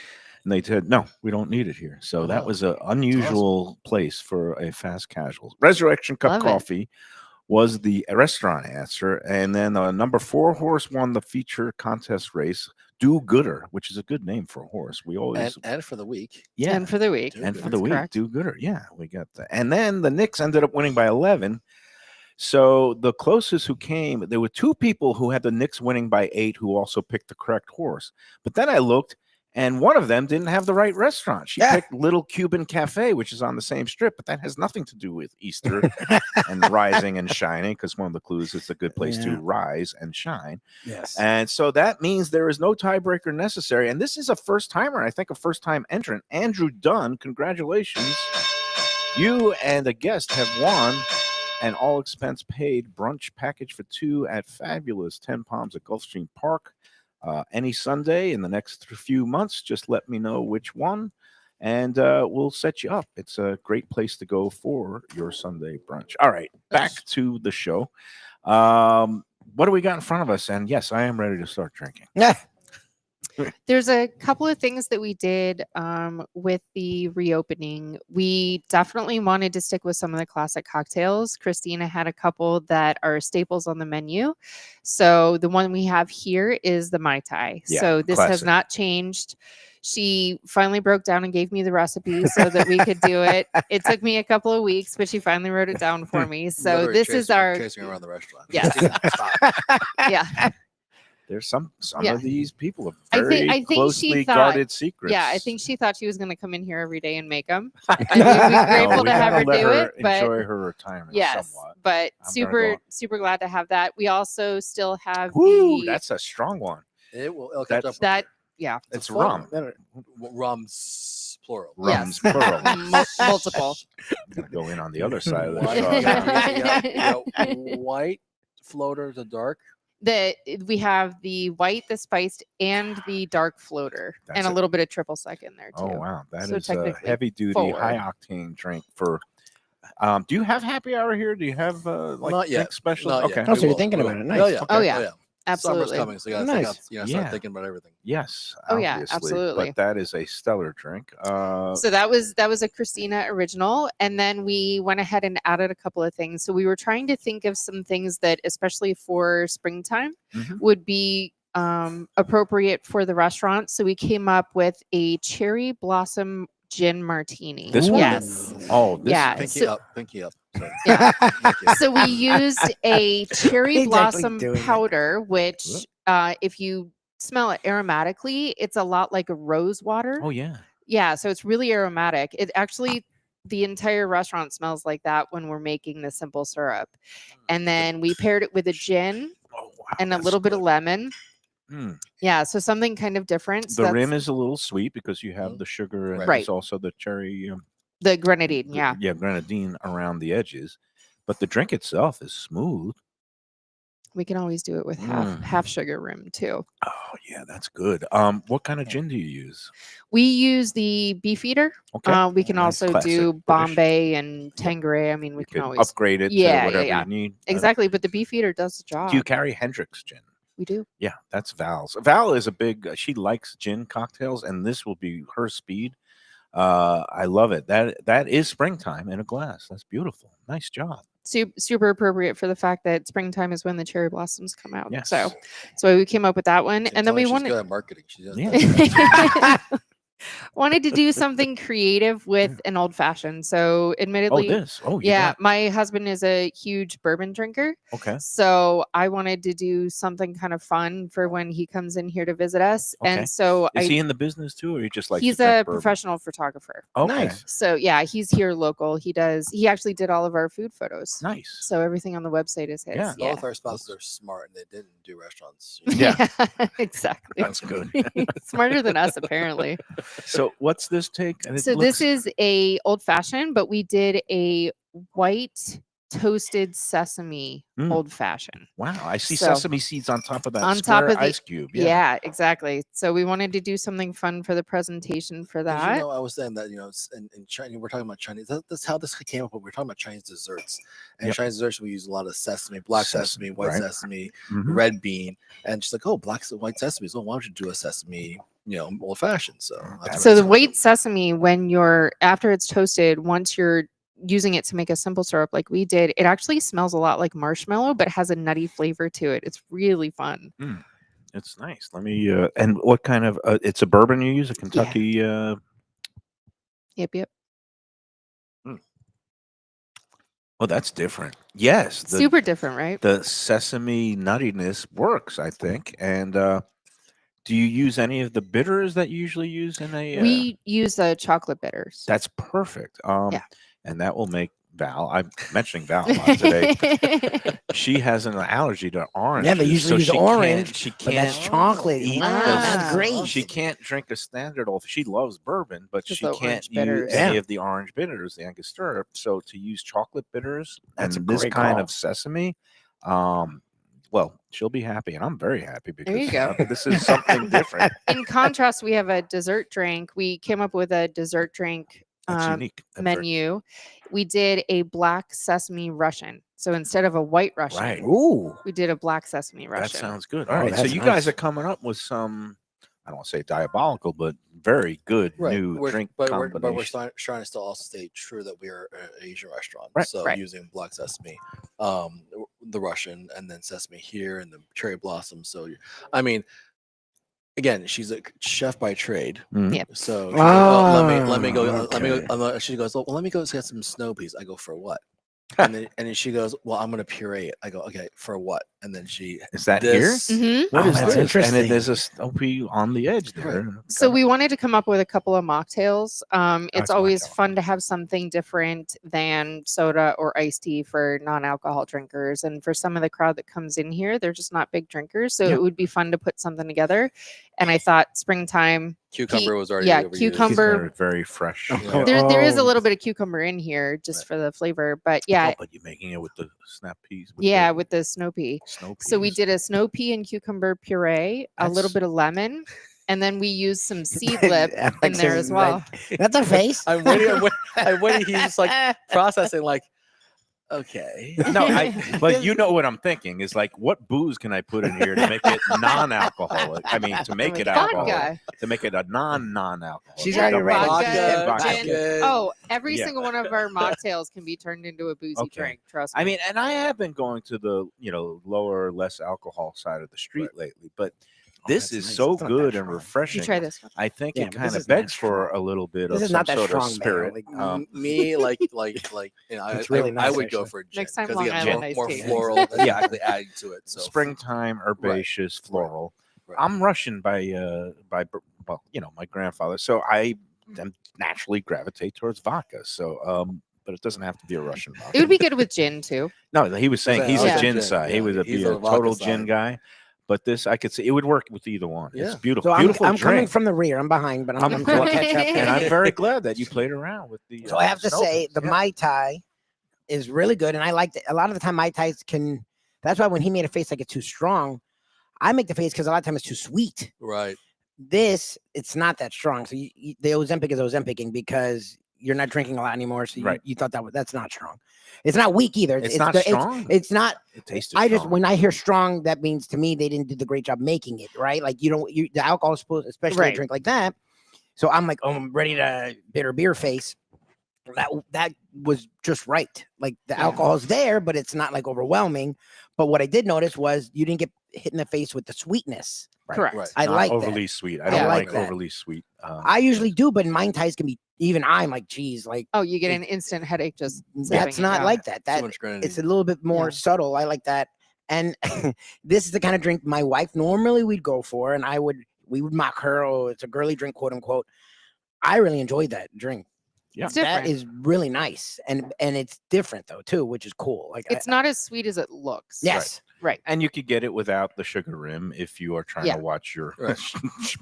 and they said, no, we don't need it here. So that was an unusual place for a fast casual. Resurrection Cup Coffee was the restaurant answer. And then number 4 horse won the feature contest race, Do Gooder, which is a good name for a horse. We always, and for the week. Yeah. And for the week. And for That's the week, correct. Do Gooder. Yeah, we got that. And then the Knicks ended up winning by 11. So the closest who came, there were 2 people who had the Knicks winning by 8 who also picked the correct horse. But then I looked, and one of them didn't have the right restaurant. She picked Little Cuban Cafe, which is on the same strip, but that has nothing to do with Easter and rising and shining, because one of the clues is a good place to rise and shine. Yes. And so that means there is no tiebreaker necessary. And this is a first-timer, I think a first-time entrant. Andrew Dunn, congratulations. You and a guest have won an all-expense-paid brunch package for 2 at fabulous 10 Palms at Gulfstream Park. Any Sunday in the next few months, just let me know which one, and we'll set you up. It's a great place to go for your Sunday brunch. All right, back to the show. What do we got in front of us? And yes, I am ready to start drinking. There's a couple of things that we did with the reopening. We definitely wanted to stick with some of the classic cocktails. Christina had a couple that are staples on the menu. So the one we have here is the Mai Tai. Yeah, so this has classic. not changed. She finally broke down and gave me the recipe so that we could do it. It took me a couple of weeks, but she finally wrote it down for me. So Literally this is our chasing around the restaurant. Yes. Stop. yeah. There's some Yeah. of these people have I very think she closely thought- guarded secrets. Yeah, I think she thought she was going to come in here every day and make them. We'd be grateful to have her let do it, but enjoy her retirement yes, somewhat. but I'm gonna super go- super glad to have that. We also still have Woo, the that's a strong one. It'll catch up with that yeah, It's fun. rum. Rums plural. Rums, Yes. plural. Multiple. I'm gonna go in on the other side of the White, show. white floater to dark. We have the white, the spiced, and the dark floater, That's and a it. little bit of triple sec in there too. Oh wow, that So is a technically heavy duty, 4. high octane drink for. Do you have happy hour here? Do you have like Not yet. drink specials? Not Okay. yet. Oh, so We you're will. thinking We about will. it. Nice. Oh yeah. Oh, yeah. Summer's Absolutely. coming, so you gotta Nice. start Yeah. thinking about everything. Yes. Oh, yeah, obviously, absolutely. But that is a stellar drink. So that was a Christina original, and then we went ahead and added a couple of things. So we were trying to think of some things that, especially for springtime, Mhm. would be appropriate for the restaurant. So we came up with a cherry blossom gin martini. This one? Yes. Oh, this Yeah. Pinky So, up. Pinky up. Sorry. yeah. Thank you. So we used a cherry He's actually blossom doing it. powder, which if you smell it aromatically, it's a lot like a rose water. Oh yeah. Yeah, so it's really aromatic. It actually, the entire restaurant smells like that when we're making the simple syrup. And then we paired it with a gin Oh wow. and a that's little bit of good. lemon. Mm. Yeah, so something kind of different. So The rim that's is a little sweet because you have the sugar and Right. there's also the cherry. the grenadine. Yeah. Yeah, grenadine around the edges, but the drink itself is smooth. We can always do it with half sugar rim too. Oh yeah, that's good. What kind of gin do you use? We use the Beefeater. Okay. We can Nice, also classic do British. Bombay and Tanqueray. I mean, we You can could always upgrade it Yeah, to whatever yeah. you need. Exactly, but the Beefeater does the job. Do you carry Hendrick's gin? We do. Yeah, that's Val's. Val is a big. She likes gin cocktails, and this will be her speed. I love it. That is springtime in a glass. That's beautiful. Nice job. Super appropriate for the fact that springtime is when the cherry blossoms come out. Yes. So we came up with that one, She's and then we good wanted at marketing. She does. Yeah. wanted to do something creative with an old fashioned. So Oh, admittedly, this. Oh, you yeah, got- my husband is a huge bourbon drinker. Okay. So I wanted to do something kind of fun for when he comes in here to visit us. Okay. And so Is he in the business too, or he just like? he's a professional photographer. Okay. Nice. So yeah, he's here local. He actually did all of our food photos. Nice. So everything on the website is his. Yeah. Both our spouses are smart and they didn't do restaurants. Yeah. Exactly. That's good. Smarter than us, apparently. So what's this take? And it So looks- this is a old fashioned, but we did a white toasted sesame Mm. old fashioned. Wow. I see So- sesame seeds on top of that On top square of the- ice cube. Yeah. Exactly. So we wanted to do something fun for the presentation for that. You know, I was saying that, in China, we're talking about Chinese. That's how this came up. We're talking about Chinese desserts. And Yep. Chinese desserts, we use a lot of sesame, black sesame, white right. sesame, Mhm. red bean. And she's like, oh, white sesame. So why don't you do a sesame, old fashioned? So, that's So what the it's- white sesame, after it's toasted, once you're using it to make a simple syrup like we did, it actually smells a lot like marshmallow, but has a nutty flavor to it. It's really fun. It's nice. Let me. And what kind of? It's a bourbon you use, a Kentucky. Yep. Oh, that's different. Yes. Super different, right? The sesame nuttiness works, I think. And do you use any of the bitters that you usually use in a? We use chocolate bitters. That's perfect. Yeah. And that will make Val. I'm mentioning Val a lot today. She has an allergy to orange. Yeah, they usually use orange, She But that's can't. chocolate. eat Wow, the- that's great. She can't drink a standard old. She loves bourbon, but Just she the can't orange use bitters. any Yeah. of the orange bitters, the Angostura. So to use chocolate bitters That's and a this great kind call. of sesame, well, she'll be happy, and I'm very happy because you go. This is something different. In contrast, we have a dessert drink. We came up with a dessert drink That's unique. and very- menu. We did a black sesame Russian. So instead of a white Russian, Right. Ooh. we did a black sesame That Russian. sounds good. Oh, All right. So that's you nice. guys are coming up with some, I don't want to say diabolical, but very good new drink but we're combination. trying to still also stay true that we are an Asian restaurant. Right, So right. using black sesame, the Russian, and then sesame here, and the cherry blossom. So, I mean, again, she's a chef by trade. Mhm. Yep. So she goes, oh, let me go. okay. She goes, well, let me go get some snow peas. I go, for what? And then she goes, well, I'm gonna puree it. I go, okay, for what? and then she Is that this, Mhm. What Oh, is that's this? And interesting. then there's a Snoopy on the edge there. So we wanted to come up with a couple of mocktails. it's It's a always mocktail. fun to have something different than soda or iced tea for non-alcohol drinkers. And for some of the crowd that comes in here, they're just not big drinkers. So Yeah. it would be fun to put something together. And I thought springtime. cucumber was already yeah, overused. cucumber. They're very fresh. Yeah. There is a Oh. little bit of cucumber in here just Right. for the flavor. But yeah, Oh, but you're making it with the snap peas. with the snow pea. snow So we peas. did a snow pea and cucumber puree, a little That's- bit of lemon, and then we used some seed lip in Alex there is as well. That's a face. I'm waiting. I'm waiting. He's just like processing. Like, okay. No, but you know what I'm thinking is like, what booze can I put in here to make it non-alcoholic? I mean, to make it alcoholic, Vodka. to make it a non-alcoholic. She's Yeah, already ready. vodka, Vodka. gin. Oh, every Yeah. single one of our mocktails can be turned into a boozy Okay. drink. Trust me. I mean, and I have been going to the lower, less alcohol side of the street lately, but this that's is nice. so It's not that good and strong. refreshing. you try this one. I think Yeah, it but kind this of is not begs for strong. a little bit This of is some not that sort of strong, spirit. Mayo. Me, like, It's really I nice, would go actually. for gin Next time, 'cause Long you get Island iced more tea. floral. Yeah. yeah, adding to it. So springtime, herbaceous, floral. Right. I'm Russian by well, my grandfather, so I naturally gravitate towards vodka. So but it doesn't have to be a Russian vodka. It would be good with gin too. No, he was saying he's Yeah. a gin Gin, side. He yeah, was he's be a a vodka total gin side. guy. But this, I could see it would work with either one. It's Yeah. beautiful, So I'm beautiful coming drink. from the rear. I'm behind, but I'm I'm trying to glad- catch up. and I'm very glad that you played around with the. So I have to snow say peas. the Yeah. Mai Tai is really good, and I like it. A lot of the time Mai Tais can. That's why when he made a face like it's too strong, I make the face because a lot of time it's too sweet. right. This it's not that strong. So the Ozempic is Ozempicing because you're not drinking a lot anymore. So Right. you thought that's not strong. It's not weak either. It's not good- strong. It's not. It tastes. When I hear strong, that means to me they didn't do the great job making it right. Like the alcohol is supposed, especially a Right. drink like that. So I'm like, oh, I'm ready to bitter beer face. That was just right. Like the alcohol's there, but it's not like overwhelming. But what I did notice was you didn't get hit in the face with the sweetness. Correct. Right. I Not like overly that. sweet. I I don't like like that. overly sweet. I usually do, but Mai Tais can be even. I'm like, geez, like Oh, you get an instant headache just. that's sipping it, not yeah. like that. Too That much grenadine. it's a little bit more Yeah. subtle. I like that. And this is the kind of drink my wife normally we'd go for, and we would mock her. Oh, it's a girly drink, quote unquote. I really enjoyed that drink. Yeah. It's That different. is really nice, and it's different though too, which is cool. Like It's not as sweet as it looks. yes, Right. And you could get it without the sugar rim if you are trying Yeah. to watch your Right.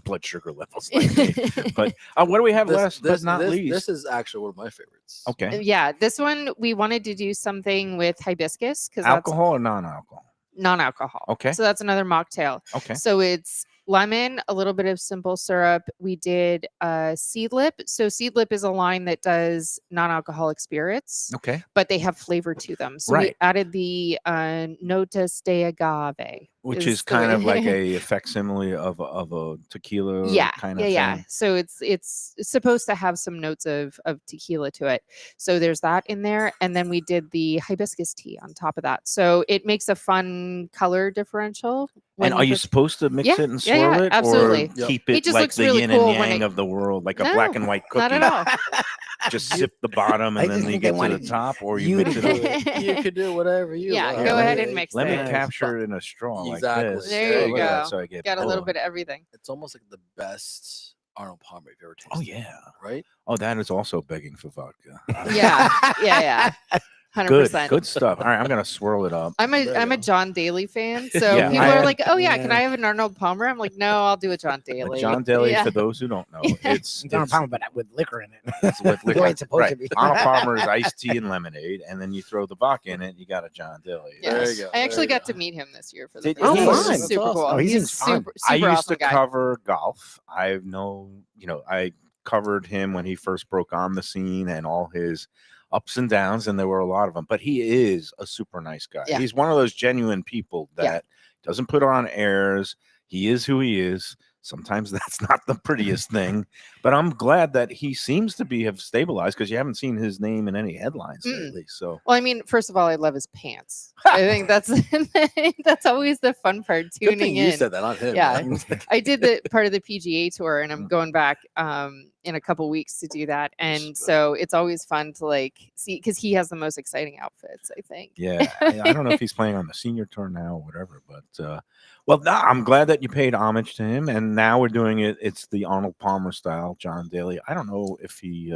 blood sugar levels. Like me. But what do we have last but not least? This is actually one of my favorites. Okay. Yeah, this one we wanted to do something with hibiscus because Alcohol or non-alcohol? that's non-alcohol. Okay. So that's another mocktail. Okay. So it's lemon, a little bit of simple syrup. We did seed lip. So seed lip is a line that does non-alcoholic spirits, Okay. but they have flavor to them. So we Right. added the Notas de Agave, Which is the kind way- of like a facsimile of a tequila yeah, kind of yeah. thing. So it's supposed to have some notes of tequila to it. So there's that in there, and then we did the hibiscus tea on top of that. So it makes a fun color differential. when And are you put- supposed to mix Yeah, it and yeah, swirl yeah, it? absolutely. Or Yep. keep It it just like looks the really yin cool and when yang it- of the world, like a No, black and white cookie? Not at all. Just sip the bottom I and then just you think they get to the wanted top, or you you mix to it do up. it. You could do whatever you Yeah, like. go let ahead me- and mix Let me that. capture it in a straw Exactly. like this. There Oh, you look at that, go. So I get Got a little both. bit of everything. It's almost like the best Arnold Palmer you've ever tasted. Oh yeah. Right? Oh, that is also begging for vodka. Yeah, yeah. 100%. Good stuff. All right, I'm gonna swirl it up. I'm There you a go. John Daly fan, so Yeah, people I are am- like, "Oh yeah, can yeah. I have an Arnold Palmer?" I'm like, "No, I'll do a John Daly." John Daly, Yeah. for those who don't know, it's It's on a pound, but with liquor in it. it's with The way liquor. it's supposed Right. to be. Arnold Palmer is iced tea and lemonade, and then you throw the vodka in it, you got a John Daly. Yes. There you go. I actually There you got go. to meet him this year for the Did first you? time. Oh, He's fun. super That's cool. awesome. Oh, he he's seems fun. super, I super used awesome to guy. cover golf. I know, I covered him when he first broke on the scene and all his ups and downs, and there were a lot of them. But he is a super nice guy. Yeah. He's one of those genuine people that Yeah. doesn't put on airs. He is who he is. Sometimes that's not the prettiest thing, but I'm glad that he seems to have stabilized, because you haven't seen his name in any headlines lately. So Well, I mean, first of all, I love his pants. I think that's that's always the fun part. Good Tuning thing in. you said that, not him. Yeah. man. I did the part of the PGA tour, and I'm going back in a couple weeks to do that. And so it's always fun to like see, because he has the most exciting outfits, I think. yeah, I don't know if he's playing on the senior tour now or whatever, but well, no, I'm glad that you paid homage to him, and now we're doing it. It's the Arnold Palmer style, John Daly. I don't know if he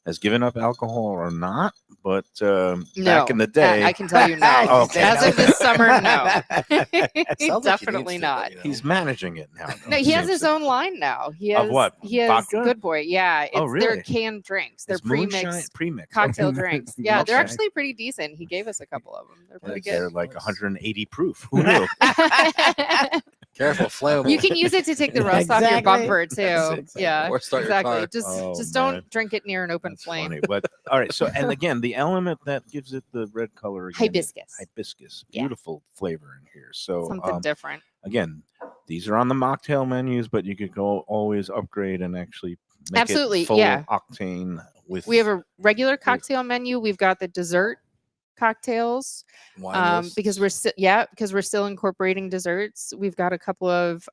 has given up alcohol or not, but back in the day, I can tell you no. Okay. As of this summer, no. Sounds like he Definitely needs to, not. but, he's managing it now. No, he has his own line now. He has Of what? He has Vodka? Good Boy. Yeah, Oh, they're really? canned drinks. They're It's moonshine pre-mixed premix cocktail drinks. Yeah, they're Okay. actually pretty decent. He gave us a couple of them. They're pretty They're good. like 180 proof. Who knew? Careful, flammable. You can use it to take the rust off your Exactly. bumper too. Exactly. Yeah, Or start your exactly. car. Just Oh, just man. don't drink it near an open That's flame. funny. But all right, so and again, the element that gives it the red color again, Hibiscus. hibiscus, Yeah. beautiful flavor in here. So Something different. again, these are on the mocktail menus, but you could go always upgrade and actually make Absolutely, it full yeah. octane with. We have a regular cocktail menu. We've got the dessert cocktails. Wine list. Because we're still incorporating desserts. We've got a couple of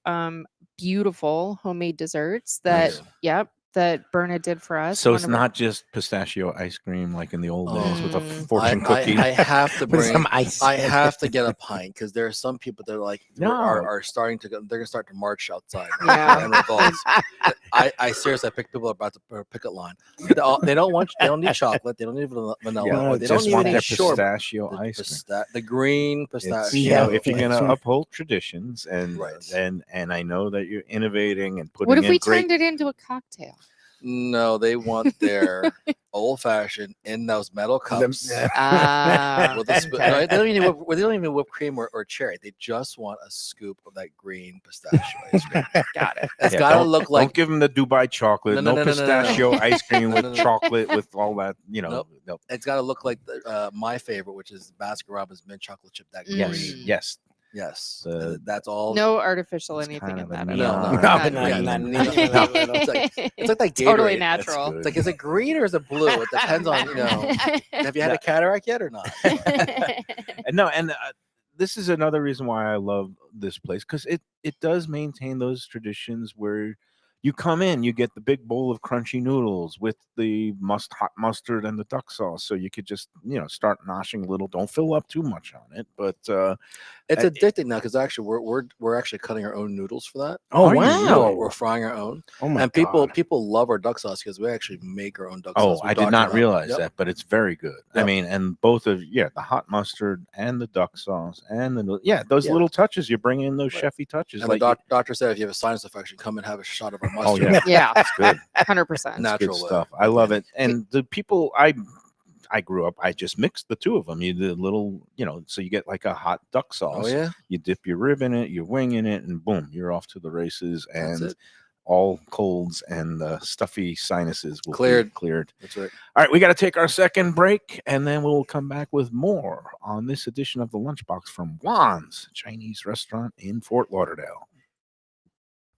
beautiful homemade desserts that Nice. that Berna did for us. So One it's of our- not just pistachio ice cream like in the old days with a Mm. fortune cookie. I have to With bring. some ice. I have to get a pint because there are some people that are like No. are starting to go. They're gonna start to march outside. Yeah. And revolts. I seriously, I pick people about to picket line. They don't want. They don't need chocolate. They don't need vanilla. Yeah, They just don't want need their any short. pistachio ice cream. The green It's, pistachio. you know, Yeah. if you're going to Yeah. uphold traditions and Right. and I know that you're innovating and putting What if in we great. turned it into a cocktail? No, they want their old fashioned in those metal cups. Ah, With a spoon. No, they don't even need whipped cream or cherry. They just want a scoop of that green pistachio ice cream. got it. It's Yeah, got to don't- look like Don't give them the Dubai chocolate. No, No, no, no, no, no, no, no. pistachio ice cream No, with no, no. chocolate with all that. You know. Nope. Nope. it's got to look like my favorite, which is Baskin Robbins mint chocolate chip. That Yes. green. Yes. Yes, The- that's all. No artificial It's anything kind in of a that. neon. No, no, No, Not no, green. no, no, it's like that Totally Gatorade. natural. good. It's like, is it green or is it blue? It depends on Have you had No. a cataract yet or not? And no, and this is another reason why I love this place, because it does maintain those traditions where you come in, you get the big bowl of crunchy noodles with the hot mustard and the duck sauce, so you could just start noshing a little. Don't fill up too much on it, but It's I- addicting now because actually we're actually cutting our own noodles for that. Oh Are you wow! really? We're frying our own, Oh my and people God. love our duck sauce because we actually make our own duck oh, sauce. We I did doctor not it up. realize Yep. that, but it's very good. I Yep. mean, and both of the hot mustard and the duck sauce and those Yeah. little touches, you bring in those Right. chefy touches. And like the doctor said if you have a sinus infection, come and have a shot of our Oh, mustard. yeah. Yeah, it's good. 100%. It's Natural good way. stuff. I love it. And the people I grew up, I just mixed the two of them. You did a little, so you get like a hot duck sauce. Oh yeah, You dip your rib in it, your wing in it, and boom, you're off to the races. That's And it. all colds and stuffy sinuses will be Cleared. cleared. that's right. All right, we got to take our second break, and then we'll come back with more on this edition of the Lunchbox from Juan's Chinese restaurant in Fort Lauderdale.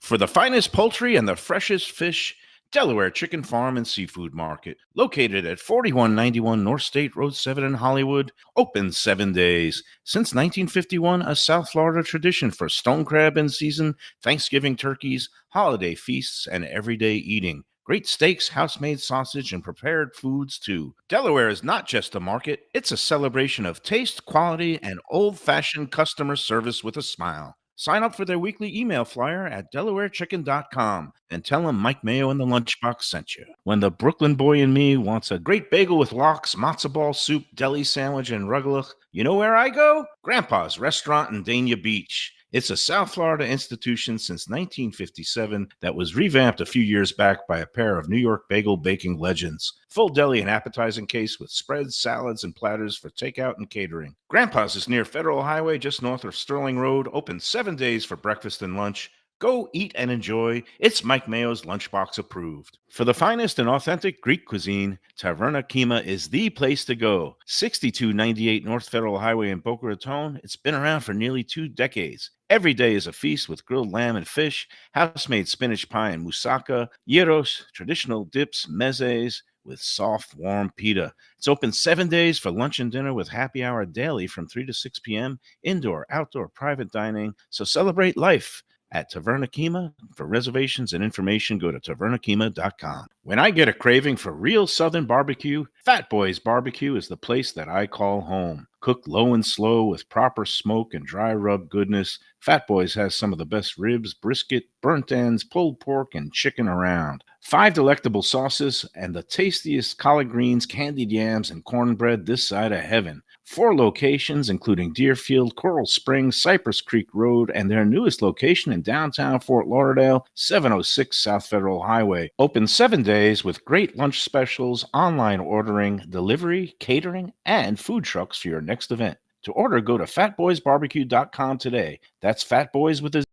For the finest poultry and the freshest fish, Delaware Chicken Farm and Seafood Market, located at 4191 North State Road 7 in Hollywood, open 7 days. Since 1951, a South Florida tradition for stone crab in season, Thanksgiving turkeys, holiday feasts, and everyday eating. Great steaks, house-made sausage, and prepared foods, too. Delaware is not just a market, it's a celebration of taste, quality, and old-fashioned customer service with a smile. Sign up for their weekly email flyer at DelawareChicken.com and tell them Mike Mayo and the Lunchbox sent you. When the Brooklyn boy in me wants a great bagel with lox, matzo ball soup, deli sandwich, and rugelach, you know where I go? Grandpa's Restaurant in Dania Beach. It's a South Florida institution since 1957 that was revamped a few years back by a pair of New York bagel baking legends. Full deli and appetizing case with spreads, salads, and platters for takeout and catering. Grandpa's is near Federal Highway just north of Sterling Road, open 7 days for breakfast and lunch. Go eat and enjoy. It's Mike Mayo's Lunchbox approved. For the finest and authentic Greek cuisine, Taverna Kima is the place to go. 6298 North Federal Highway in Boca Raton. It's been around for nearly 2 decades. Every day is a feast with grilled lamb and fish, house-made spinach pie and moussaka, gyros, traditional dips, mezes, with soft, warm pita. It's open 7 days for lunch and dinner with happy hour daily from 3 to 6 p.m., indoor, outdoor, private dining. So celebrate life at Taverna Kima. For reservations and information, go to tavernakima.com. When I get a craving for real Southern barbecue, Fat Boys Barbecue is the place that I call home. Cooked low and slow with proper smoke and dry rub goodness, Fat Boys has some of the best ribs, brisket, burnt ends, pulled pork, and chicken around. 5 delectable sauces and the tastiest collard greens, candied yams, and cornbread this side of heaven. 4 locations, including Deerfield, Coral Springs, Cypress Creek Road, and their newest location in downtown Fort Lauderdale, 706 South Federal Highway. Open 7 days with great lunch specials, online ordering, delivery, catering, and food trucks for your next event. To order, go to fatboysbarbecue.com today. That's Fat Boys with a...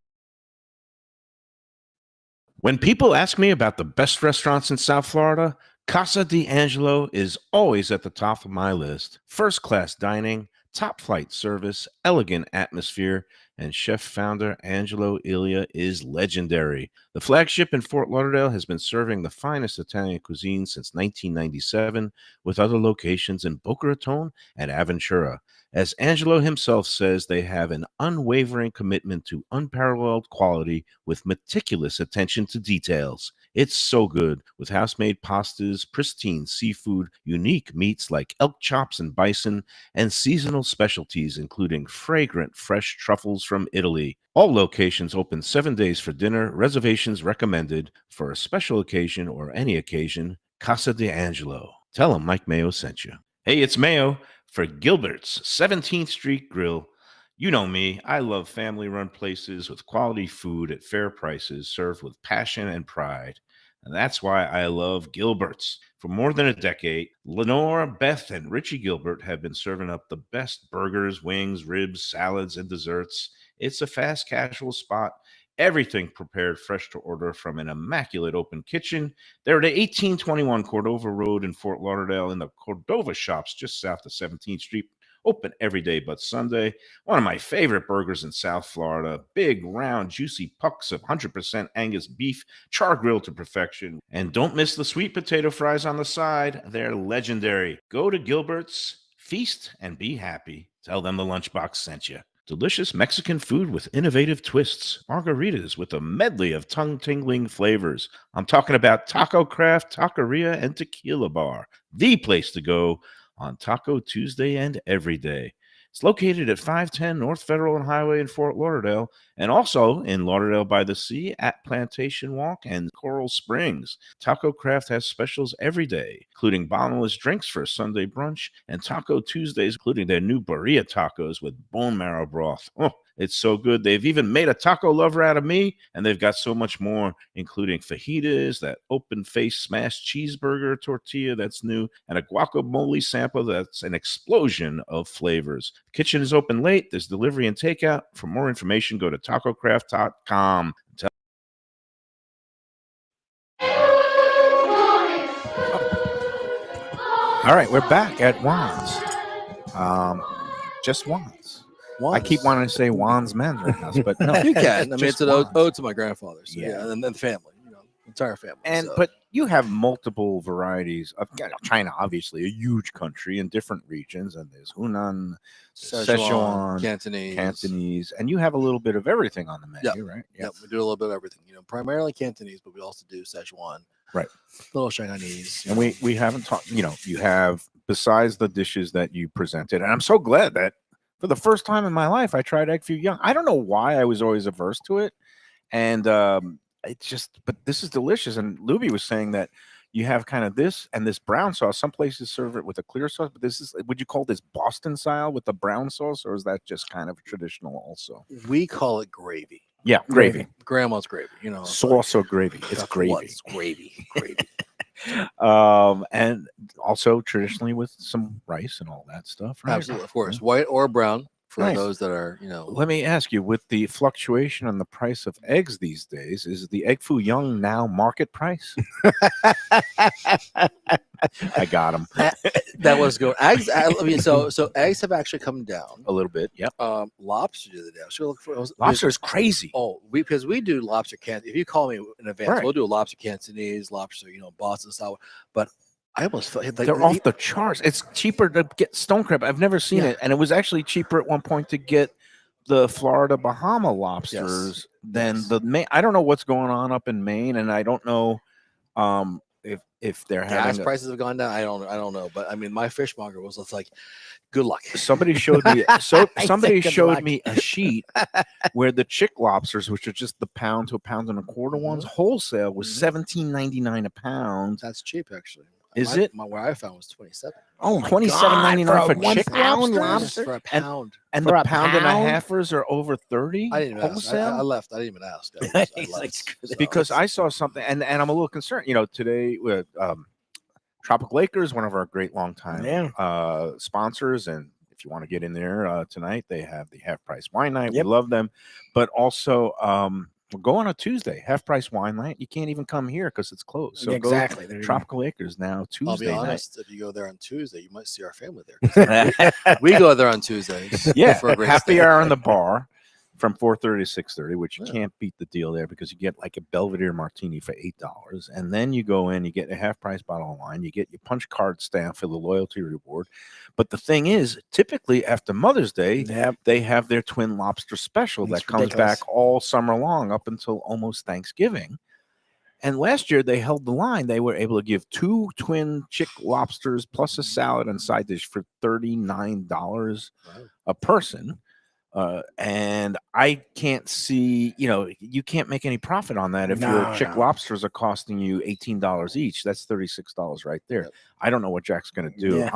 When people ask me about the best restaurants in South Florida, Casa D'Angelo is always at the top of my list. First-class dining, top-flight service, elegant atmosphere, and chef founder Angelo Ilia is legendary. The flagship in Fort Lauderdale has been serving the finest Italian cuisine since 1997, with other locations in Boca Raton and Aventura. As Angelo himself says, they have an unwavering commitment to unparalleled quality with meticulous attention to details. It's so good, with house-made pastas, pristine seafood, unique meats like elk chops and bison, and seasonal specialties including fragrant fresh truffles from Italy. All locations open 7 days for dinner. Reservations recommended. For a special occasion or any occasion, Casa D'Angelo. Tell them Mike Mayo sent you. Hey, it's Mayo for Gilbert's 17th Street Grill. You know me, I love family-run places with quality food at fair prices served with passion and pride. And that's why I love Gilbert's. For more than a decade, Lenore, Beth, and Richie Gilbert have been serving up the best burgers, wings, ribs, salads, and desserts. It's a fast casual spot. Everything prepared fresh to order from an immaculate open kitchen. They're at 1821 Cordova Road in Fort Lauderdale in the Cordova Shops just south of 17th Street. Open every day but Sunday. One of my favorite burgers in South Florida. Big, round, juicy pucks of 100% Angus beef, char grilled to perfection. And don't miss the sweet potato fries on the side. They're legendary. Go to Gilbert's, feast, and be happy. Tell them the Lunchbox sent you. Delicious Mexican food with innovative twists. Margaritas with a medley of tongue-tingling flavors. I'm talking about Taco Craft, Taqueria, and Tequila Bar. The place to go on Taco Tuesday and every day. It's located at 510 North Federal and Highway in Fort Lauderdale, and also in Lauderdale by the Sea at Plantation Walk and Coral Springs. Taco Craft has specials every day, including bottomless drinks for a Sunday brunch, and Taco Tuesdays, including their new burrilla tacos with bone marrow broth. Oh, it's so good. They've even made a taco lover out of me, and they've got so much more, including fajitas, that open-faced smashed cheeseburger tortilla that's new, and a guacamole sampler that's an explosion of flavors. The kitchen is open late. There's delivery and takeout. For more information, go to tacocraft.com. All right, we're back at Juan's. Just Juan's. I keep wanting to say Juan's Mandarin House, but no. You can. I mean, it's an ode Juan's. to my grandfather. So Yeah. yeah, and then the family, entire family. And so. but you have multiple varieties of China, obviously a huge country in different regions, and there's Hunan, Szechuan, Cantonese, and you have a little bit of everything on the menu, right? Yeah, we do a little bit of everything. Primarily Cantonese, but we also do Szechuan, right? Little Shanghainese. And we haven't talked. You have, besides the dishes that you presented, and I'm so glad that for the first time in my life I tried egg foo young. I don't know why I was always averse to it, and it's just, but this is delicious. And Lubie was saying that you have kind of this and this brown sauce. Some places serve it with a clear sauce, but this is, would you call this Boston style with the brown sauce, or is that just kind of traditional also? We call it gravy. Yeah, gravy. Grandma's gravy, Sauce or gravy. It's gravy. It's gravy. And also traditionally with some rice and all that stuff, right? Absolutely, of course. White or brown. for Nice. those that are, Let me ask you, with the fluctuation in the price of eggs these days, is the egg foo young now market price? I got him that was good. Eggs, I mean, so eggs have actually come down. a little bit. Yep. Lobster the other day. So look for Lobster is crazy. Oh, because we do lobster can. If you call me in advance, Right. we'll do a lobster Cantonese, lobster, Boston style. But I almost felt like They're off the charts. It's cheaper to get stone crab. I've never seen it, and it was actually cheaper at one point to get the Florida Bahama lobsters than the Maine. I don't know what's going on up in Maine, and I don't know if they're gas having prices have gone down. I don't know, but I mean, my fishmonger was just like, good luck. Somebody showed me somebody good showed luck. me a sheet where the chick lobsters, which are just the pound to a pound and a quarter ones, wholesale was $17.99 a pound. That's cheap, actually. Is it? Where I found was 27. Oh my $27.99 God, for one chick pound lobsters? For a pound. And For the a pound and a pound? halfers are over 30 I didn't even ask. wholesale. I left. I didn't even ask. I He's left. like, screw this. Because I saw something, and I'm a little concerned. Today with Tropical Acres, one of our great longtime sponsors, and if you want to get in there tonight, they have the half price wine night. Yep. We love them, but also we'll go on a Tuesday, half price wine night. You can't even come here because it's closed. So Exactly. There go you go. Tropical Acres now Tuesday I'll be honest. night. If you go there on Tuesday, you might see our family there. We go there on Tuesdays. Yeah, for a great happy steak. hour in the bar from 4:30 to 6:30, which you Yeah. can't beat the deal there because you get like a Belvedere martini for $8, and then you go in, you get a half price bottle of wine, you get your punch card stamp for the loyalty reward. But the thing is, typically after Mother's Day, Yep. they have their twin lobster special It's that comes ridiculous. back all summer long up until almost Thanksgiving. And last year they held the line. They were able to give 2 twin chick lobsters plus a salad and side dish for $39 a person. And I can't see, you can't make any profit on that if your No, chick no. lobsters are costing you $18 each. That's $36 right there. Yep. I don't know what Jack's going to do. Yeah.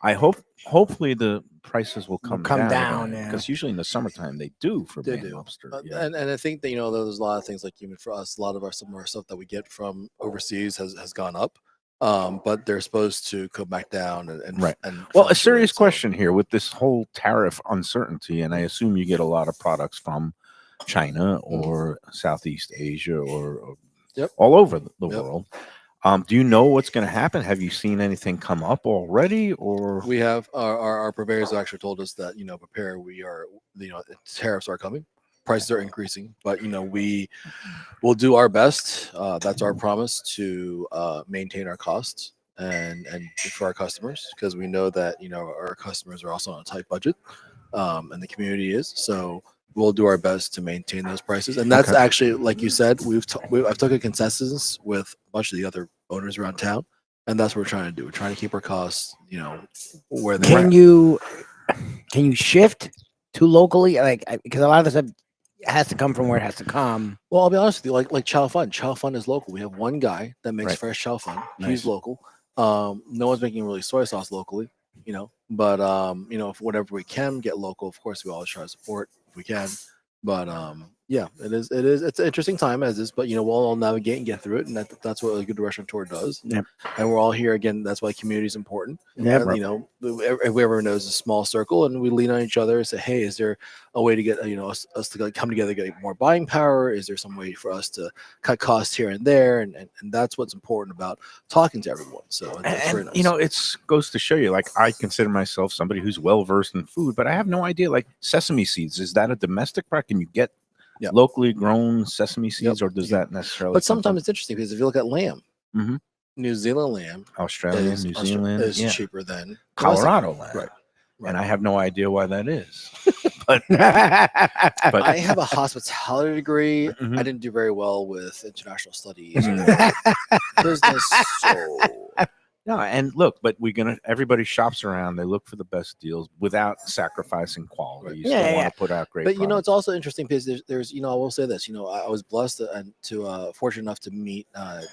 I hopefully the prices will come down, yeah. because usually in the summertime they do for They Maine do. lobster. And I think that there's a lot of things like even for us, a lot of some of our stuff that we get from overseas has gone up. But they're supposed to come back down and Right. And Well, a fluctuate, serious so- question here with this whole tariff uncertainty, and I assume you get a lot of products from China or Southeast Asia or Yep. all over the Yep. world. Do you know what's going to happen? Have you seen anything come up already? Or We have our purveyors have actually told us that prepare. We are tariffs are coming, prices are increasing, but we will do our best. That's our promise to maintain our costs and for our customers, because we know that our customers are also on a tight budget, and the community is. So we'll do our best to maintain those prices, and that's Okay. actually, like you said, I've took a consensus with a bunch of the other owners around town, and that's what we're trying to do. We're trying to keep our costs, where they are. Can you shift to locally, because a lot of the stuff has to come from where it has to come. Well, I'll be honest with you, like Chow Fun. Chow Fun is local. We have one guy that makes Right. fresh Chow Fun. Nice. He's local. No one's making really soy sauce locally, but if whatever we can get local, of course we always try to support if we can. But yeah, it's an interesting time as is, but we'll all navigate and get through it, and that's what a good restaurateur does. Yep. And we're all here again. That's why community is important. Yep. Everyone knows a small circle, and we lean on each other and say, hey, is there a way to get us to come together, get more buying power? Is there some way for us to cut costs here and there? And that's what's important about talking to everyone. So it's very And nice. it goes to show you, like, I consider myself somebody who's well versed in food, but I have no idea. Like sesame seeds, is that a domestic product? Can you get Yep. locally grown sesame seeds, or does Yep. that necessarily? But come from sometimes it's interesting because if you look at lamb, Mhm. New Zealand lamb Australia, is, New Zealand, is yeah. cheaper than Colorado land, Right. And I have no idea why that is. but I have a hospitality degree. Mhm. I didn't do very well with international studies Mhm. or business. So No, and look, but everybody shops around. They look for the best deals without sacrificing quality. You still Yeah, want to put out great. But products. it's also interesting because there's I will say this. I was blessed and fortunate enough to meet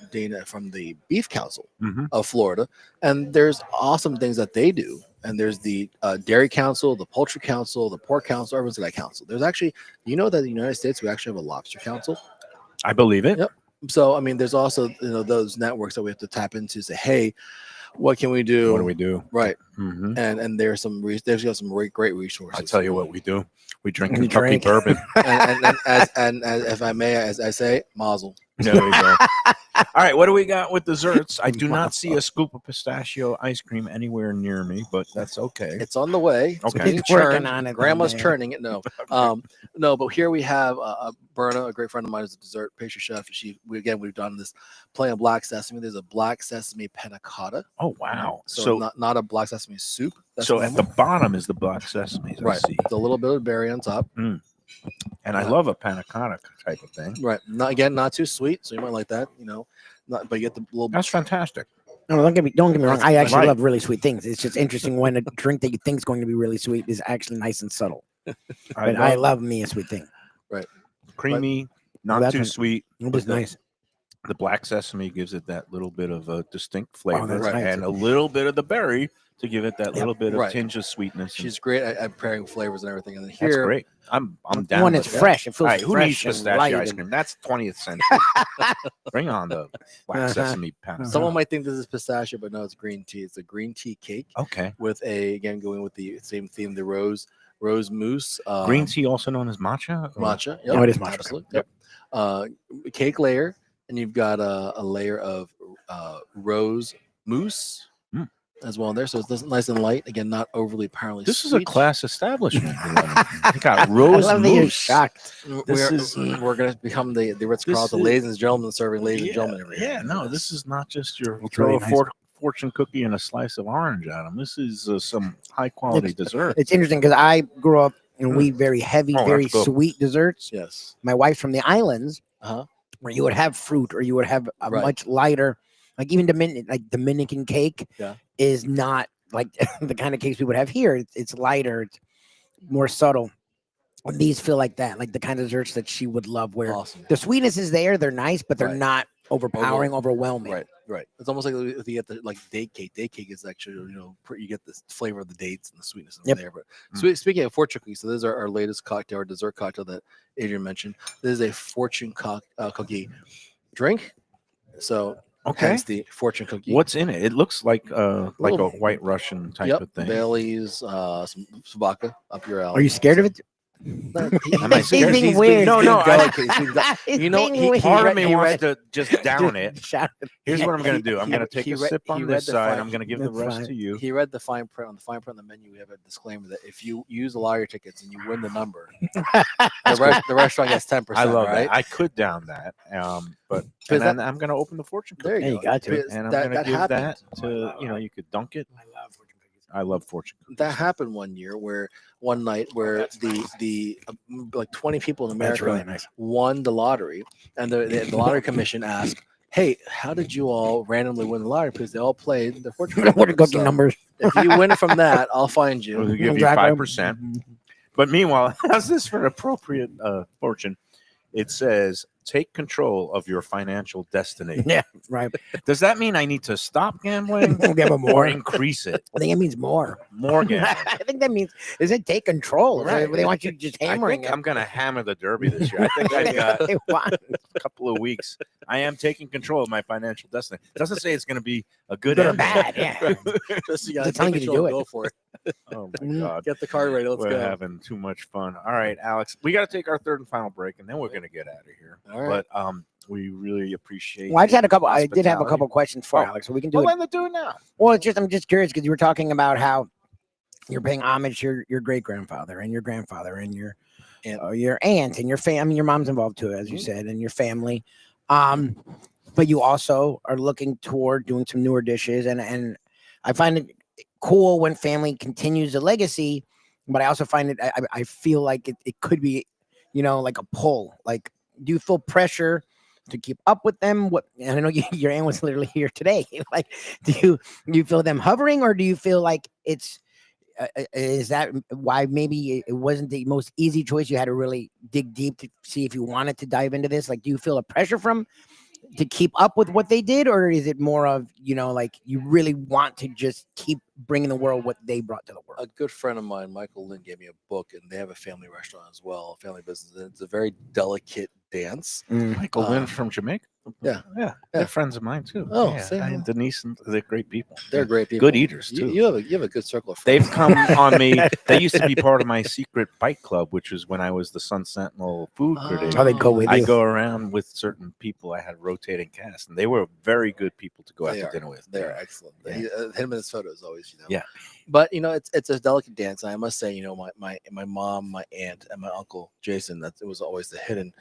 Dana from the Beef Council Mhm. of Florida, and there's awesome things that they do. And there's the Dairy Council, the Poultry Council, the Pork Council. Everyone's got that council. There's actually, that in the United States we actually have a Lobster Council. I believe it. Yep. So I mean, there's also those networks that we have to tap into. Say, hey, What can we do? What do we do? Right. Mm-hmm. And there's some they've got some great resources. I tell you what we do. We drink We Kentucky drink. bourbon. and as if I may, as I say, mazel. There we go. All right, what do we got with desserts? I do not see a scoop of pistachio ice cream anywhere near me, but that's okay. It's on the way. It's Okay. being It's working churned. on it, Grandma's man. churning it. No, no. But here we have Berna, a great friend of mine, is a dessert pastry chef. We've done this play on black sesame. There's a black sesame panna cotta. Oh wow! So, not a black sesame soup. That's so at normal. the bottom is the black sesame. Right. I see. With a little bit of berry on top. And I love a panna cotta type of thing. Right. Not too sweet, so you might like that. But you get the little. That's fantastic. No, don't get me wrong. I actually Right. love really sweet things. It's just interesting when a drink that you think is going to be really sweet is actually nice and subtle. But I love me a sweet thing. creamy, not that's too an- sweet. It but was nice. The black sesame gives it that little bit of a distinct flavor, that's nice. and a little bit of the berry to give it that little bit of Right. tinge of sweetness. She's great at pairing flavors and everything. And That's here, great. I'm down. When with it's that. fresh, it feels All right, who fresh needs and pistachio light ice and- cream? That's 20th century. Bring on the black Uh-huh. sesame panna. someone might think this is pistachio, but no, it's green tea. It's a green tea cake Okay. with going with the same theme, the rose mousse. Green tea, also known as matcha. or- matcha. Oh, it is matcha. Absolutely. Yep. Cake layer, and you've got a layer of rose mousse Mm. as well in there. So it's nice and light. Again, not overly apparently This is sweet. a class establishment. You got I rose love that you're mousse. shocked. We're going to become the Ritz Carlton, is- ladies and gentlemen, serving ladies and gentlemen. Every Yeah, day. no, this is not just your It's throw really a nice. fortune cookie and a slice of orange at them. This is some high quality dessert. It's interesting because I grew up and we eat very heavy, Oh, very that's cool. sweet desserts. Yes. My wife's from the islands, Uh-huh. where you would have fruit or you would have a Right. much lighter, like even Dominican cake Yeah. is not like the kind of cakes we would have here. It's lighter, it's more subtle. And these feel like that, like the kind of desserts that she would love, where Awesome. the sweetness is there, they're nice, but they're Right. not overpowering, overwhelming. Right. It's almost like if you get the date cake. Date cake is actually, you get the flavor of the dates and the sweetness in Yep. there. But speaking of fortune cookies, so this is our latest cocktail, our dessert cocktail that Adrian mentioned. This is a fortune cookie drink. So Okay. hence the fortune cookie. What's in it? It looks like a Little- White Russian type Yep, of thing. Bailey's, some vodka up your alley. Are you scared of it? Am I He's scared? being He's weird. No, no. He's You know, being weird. Part of me he wants read- to just down it. Shout it. Here's what I'm going to do. I'm he- going to take he a read- sip he on read this the side. fine- I'm going to give the That's rest fine. to you. He read the fine print. On the fine print on the menu, we have a disclaimer that if you use the lottery tickets and you win the number, the restaurant gets 10%. I love right? that. I could down that. But Because and then I'm going to open the fortune There cookie. you You go. got to. Because And I'm that- going to that give happened. that to, you could dunk it. I love fortune cookies. That happened one night where the like 20 people in That's America really nice. won the lottery, and the lottery commission asked, "Hey, how did you all randomly win the lottery?" Because they all played the fortune What are cookie. cookie numbers? If you win from that, I'll find We'll you. give you Exactly. 5%. But meanwhile, how's this for appropriate fortune? It says, take control of your financial destiny. Yeah, right. Does that mean I need to stop gambling Give them or more. increase it? I think it means more. More gambling. I think that means is it take control? Right. They want you just I hammering think I'm going to hammer the Derby this year. I think I've got They want- a couple of weeks. I am taking control of my financial destiny. It doesn't say it's going to be a good Good or ending. bad, yeah. Just you gotta It's telling take you to control do and it. Go for it. Oh, my Mhm. God. Get the card ready. Let's We're go. having too much fun. All right, Alex, we got to take our third and final break, and then we're going to get out of here. All right. But we really appreciate. Well, I just had a couple. I did have a hospitality. couple questions for Oh. Alex, so we can do Well, it. let's do it now. Well, I'm just curious because you were talking about how you're paying homage to your great grandfather and your grandfather and your aunt and your family. I mean, your mom's involved too, as you said, and your family. But you also are looking toward doing some newer dishes, and I find it cool when family continues the legacy. But I also find it. I feel like it could be, like a pull. Like, do you feel pressure to keep up with them? What, and I know your aunt was literally here today. Like, do you feel them hovering, or do you feel like it's is that why maybe it wasn't the most easy choice? You had to really dig deep to see if you wanted to dive into this. Like, do you feel a pressure to keep up with what they did, or is it more of like you really want to just keep bringing the world what they brought to the world? A good friend of mine, Michael Lynn, gave me a book, and they have a family restaurant as well, a family business. And it's a very delicate dance. Michael Lynn from Jamaica. Yeah. Yeah. They're friends of mine too. Oh, yeah. say hello. Denise and they're great people. They're great people. Good eaters too. You have a good circle of They've friends. come on me. They used to be part of my secret bike club, which was when I was the Sun Sentinel food critic. Oh, they go with I you. go around with certain people. I had rotating cast, and they were very good people to go out to dinner with. They are excellent. Yeah. Him and his photos always, Yeah. But it's a delicate dance. And I must say, my mom, my aunt, and my uncle Jason, it was always the hidden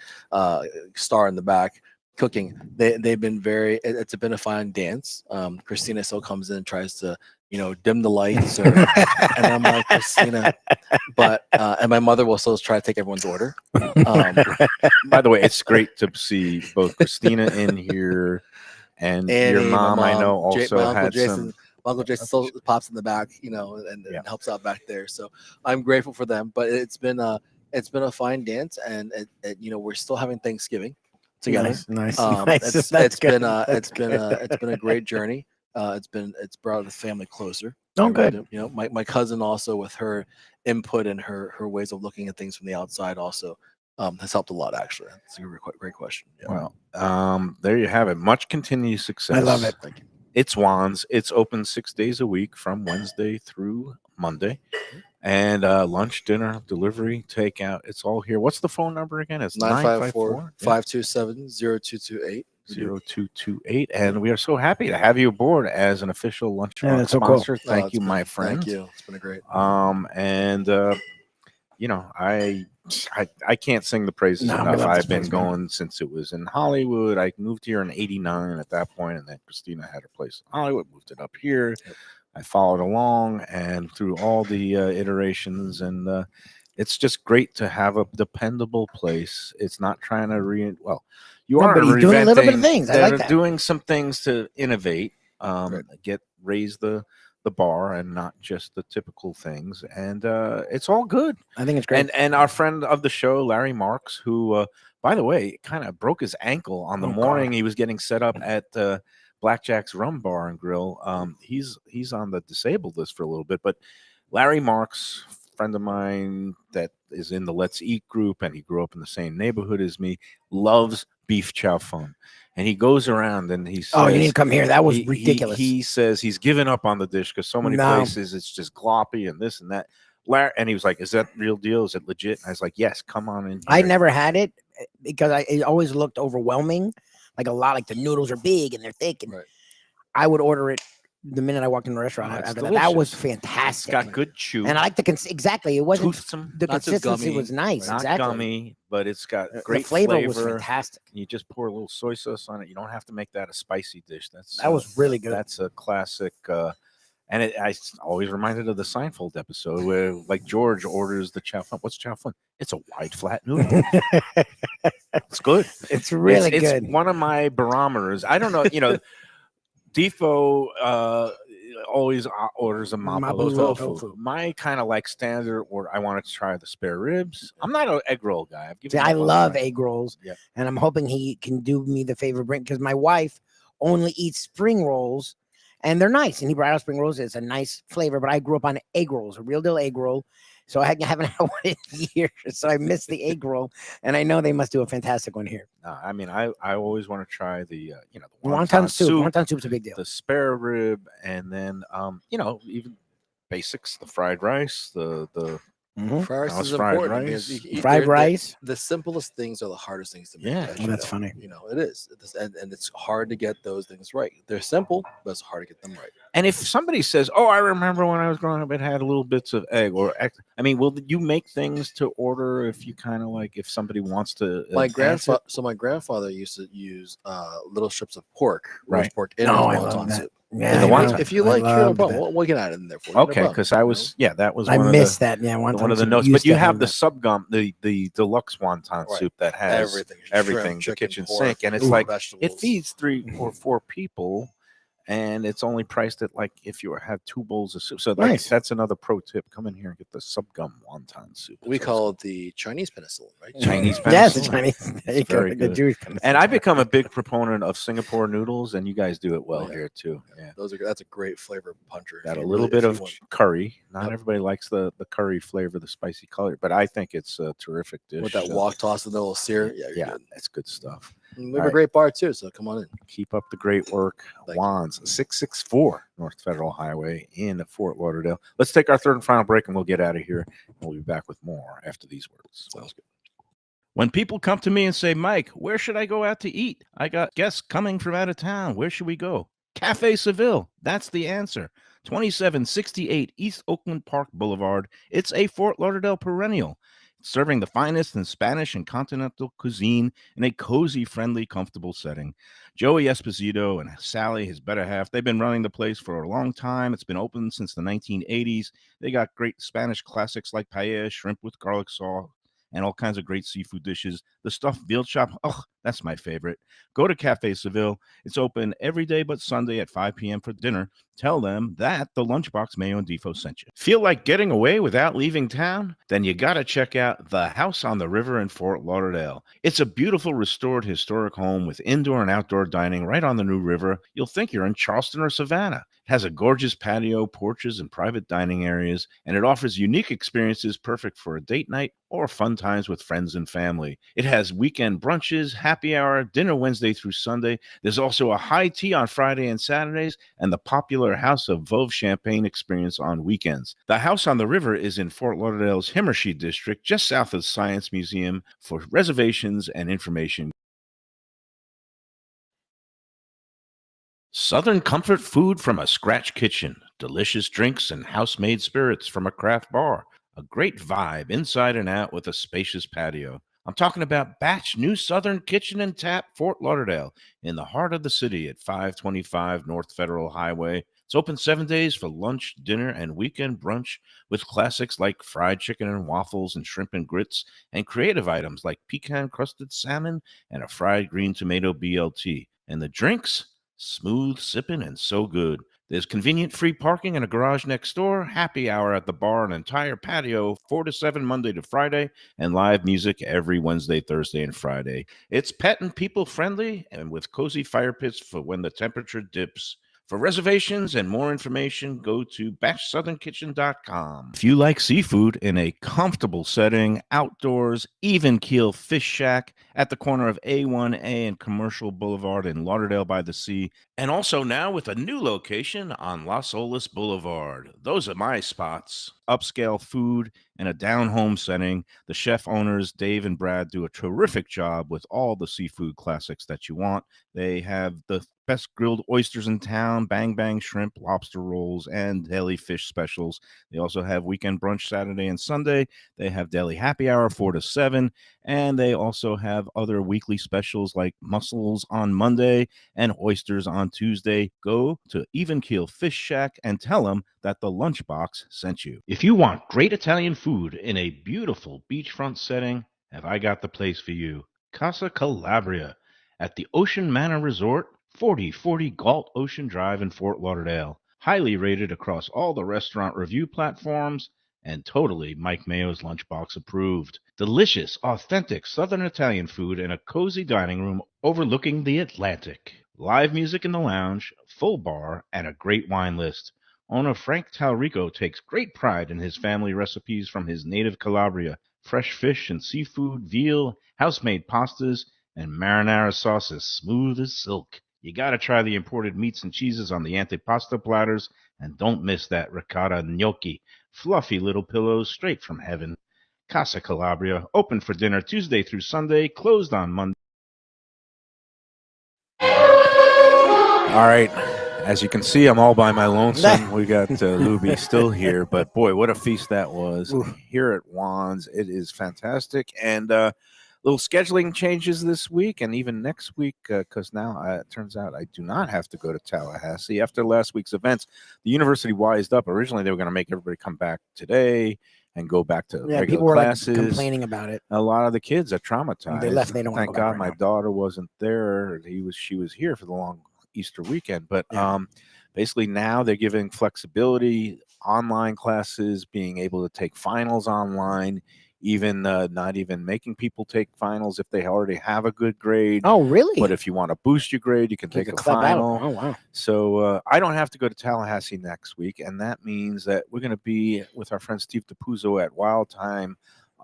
star in the back cooking. They've been it's been a fine dance. Christina still comes in and tries to dim the lights, and I'm like, Christina, but and my mother will still try to take everyone's order. By the way, it's great to see both Christina in here and your mom. I know also my Uncle had Jason. some. My Uncle Jason still pops in the back, and helps out back there. So I'm grateful for them. But it's been a fine dance, and we're still having Thanksgiving together. Nice. It's been a great journey. It's brought the family closer. Oh, good. My cousin also, with her input and her ways of looking at things from the outside, also has helped a lot. Actually, it's a great question. Yeah. Well, there you have it. Much continued success. I love it. Thank you. It's Juan's. It's open 6 days a week from Wednesday through Monday. And lunch, dinner, delivery, takeout. It's all here. What's the phone number again? It's 954-527-0228. 0228. And we are so happy to have you aboard as an official Lunchbox that's so cool. sponsor. Thank you, my friend. Thank you. It's been a great. I can't sing the praises No, we enough. love I've this been place, man. going since it was in Hollywood. I moved here in '89 at that point, and then Christina had her place in Hollywood, moved it up here. Yep. I followed along and through all the iterations, and it's just great to have a dependable place. It's not trying to you are but he's doing a little bit of reinventing- things. I they're like that. doing some things to innovate, Right. raise the bar and not just the typical things, and it's all good. I think it's great. And our friend of the show, Larry Marks, who by the way kind of broke his ankle on the Oh, morning God. he was getting set up at Blackjack's Rum Bar and Grill. He's on the disabled list for a little bit, but Larry Marks, friend of mine that is in the Let's Eat group, and he grew up in the same neighborhood as me, loves beef chow fun. And he goes around and he says, Oh, you need to come here. That was he- ridiculous. He says he's given up on the dish because so many No. places it's just gloppy and this and that. And he was like, "Is that real deal? Is it legit?" And I was like, "Yes, come on in." I here." never had it because it always looked overwhelming. Like the noodles are big and they're thick. And Right. I would order it the minute I walked in the restaurant. Oh, it's After that was delicious. It's fantastic. got good chew. And I like exactly. It wasn't toothsome, the not just consistency gummy, was nice. not Exactly. gummy, but it's got The great flavor flavor. was fantastic. You just pour a little soy sauce on it. You don't have to make that a spicy dish. That was really good. That's a classic. And I always reminded of the Seinfeld episode where, like, George orders the chow fun. What's chow fun? It's a wide, flat noodle. It's good. It's really It's good. one of my barometers. I don't know. Defo always orders a mapo Mapo tofu. tofu. My kind of like standard order. I want to try the spare ribs. I'm not an egg roll guy. I've given See, that I one a love try. egg rolls, Yeah. and I'm hoping he can do me the favor, because my wife only eats spring rolls, and they're nice. And he brought out spring rolls. It's a nice flavor, but I grew up on egg rolls, a real deal egg roll. So I haven't had one in years. So I missed the egg roll, and I know they must do a fantastic one here. I mean, I always want to try the the Wonton soup. Wonton soup's a big deal. the spare rib, and then even basics, the fried rice, the Mhm. Fried rice Now it's is fried important rice. because Fried they're- rice. The simplest things are the hardest things to make. Yeah. as Oh, you that's know. funny. It is. And it's hard to get those things right. They're simple, but it's hard to get them right. And if somebody says, "Oh, I remember when I was growing up, it had little bits of egg," will you make things to order if you kind of like if somebody wants to? My enhance it? grandfather used to use little strips of pork, Right. roast pork in Oh, his I love wonton that. soup. Yeah, the I wonton. know. If you I like, loved bone, that. we'll get at it in there for you. Okay, because that was that was I one missed of the that. Yeah, one wonton of the soup notes. used But you to have the that. subgum, the deluxe wonton Right. soup that has everything, shrimp, the chicken, kitchen pork, sink, and it's fruit, like it vegetables. feeds 3 or 4 people, and it's only priced at like if you have 2 bowls of soup. So Nice. that's another pro tip. Come in here and get the subgum wonton soup. We It's call it the Chinese penicillin, right? Chinese Yes, the penicillin. Chinese. There you It's go, very the good. Jewish penicillin. And I've become a big proponent of Singapore noodles, and you guys do it well Oh, yeah. here too. Yeah. That's a great flavor puncher. Got a If you little really- bit if of you want- curry. Not Yep. everybody likes the curry flavor, the spicy color, but I think it's a terrific dish. with that So, wok toss and the little sear. Yeah, you're yeah, good. it's good stuff. We have a great bar too, so come on in. Keep up the great work. Thank you. Wands, 664 North Federal Highway in Fort Lauderdale. Let's take our third and final break and we'll get out of here. We'll be back with more after these words. Sounds good. When people come to me and say, Mike, where should I go out to eat? I got guests coming from out of town. Where should we go? Cafe Seville. That's the answer. 2768 East Oakland Park Boulevard. It's a Fort Lauderdale perennial, serving the finest in Spanish and continental cuisine in a cozy, friendly, comfortable setting. Joey Esposito and Sally, his better half, they've been running the place for a long time. It's been open since the 1980s. They got great Spanish classics like paella, shrimp with garlic sauce, and all kinds of great seafood dishes. The stuffed veal chop, that's my favorite. Go to Cafe Seville. It's open every day but Sunday at 5 p.m. for dinner. Tell them that the Lunchbox Mayo and Defo sent you. Feel like getting away without leaving town? Then you got to check out the House on the River in Fort Lauderdale. It's a beautiful restored historic home with indoor and outdoor dining right on the New River. You'll think you're in Charleston or Savannah. It has a gorgeous patio, porches, and private dining areas, and it offers unique experiences perfect for a date night or fun times with friends and family. It has weekend brunches, happy hour, dinner Wednesday through Sunday. There's also a high tea on Friday and Saturdays, and the popular House of Veuve Champagne experience on weekends. The House on the River is in Fort Lauderdale's Himmershey District, just south of the Science Museum. For reservations and information, Southern comfort food from a scratch kitchen, delicious drinks and house-made spirits from a craft bar, a great vibe inside and out with a spacious patio. I'm talking about Batch New Southern Kitchen and Tap, Fort Lauderdale, in the heart of the city at 525 North Federal Highway. It's open 7 days for lunch, dinner, and weekend brunch with classics like fried chicken and waffles and shrimp and grits, and creative items like pecan-crusted salmon and a fried green tomato BLT. And the drinks? Smooth sipping and so good. There's convenient free parking and a garage next door, happy hour at the bar, an entire patio, 4 to 7 Monday to Friday, and live music every Wednesday, Thursday, and Friday. It's pet and people friendly and with cozy fire pits for when the temperature dips. For reservations and more information, go to batchsouthernkitchen.com. If you like seafood in a comfortable setting, outdoors, even keel fish shack at the corner of A1A and Commercial Boulevard in Lauderdale by the Sea, and also now with a new location on Las Olas Boulevard. Those are my spots. Upscale food and a down-home setting. The chef owners, Dave and Brad, do a terrific job with all the seafood classics that you want. They have the best grilled oysters in town, bang bang shrimp, lobster rolls, and daily fish specials. They also have weekend brunch Saturday and Sunday. They have daily happy hour 4 to 7, and they also have other weekly specials like mussels on Monday and oysters on Tuesday. Go to Even Keel Fish Shack and tell them that the Lunchbox sent you. If you want great Italian food in a beautiful beachfront setting, have I got the place for you. Casa Calabria at the Ocean Manor Resort, 4040 Galt Ocean Drive in Fort Lauderdale. Highly rated across all the restaurant review platforms and totally Mike Mayo's Lunchbox approved. Delicious, authentic Southern Italian food in a cozy dining room overlooking the Atlantic. Live music in the lounge, full bar, and a great wine list. Owner Frank Talrico takes great pride in his family recipes from his native Calabria. Fresh fish and seafood, veal, house-made pastas, and marinara sauces smooth as silk. You gotta try the imported meats and cheeses on the antipasto platters, and don't miss that ricotta gnocchi. Fluffy little pillows straight from heaven. Casa Calabria, open for dinner Tuesday through Sunday, closed on Monday. All right. As you can see, I'm all by my lonesome. We got Lubie still here, but boy, what a feast that was. Here at Juan's, it is fantastic. And little scheduling changes this week and even next week, because now it turns out I do not have to go to Tallahassee. After last week's events, the university wised up. Originally, they were going to make everybody come back today and go back to regular people were classes. like complaining about it. A lot of the kids are traumatized. They left. They don't want to Thank go back God right my now. daughter wasn't there. She was here for the long Easter weekend. But basically now they're giving flexibility, online classes, being able to take finals online, even not even making people take finals if they already have a good grade. Oh, really? But if you want to boost your grade, you can take a final. Oh, wow. So I don't have to go to Tallahassee next week, and that means that we're going to be with our friend Steve DePuzzo at Wild Time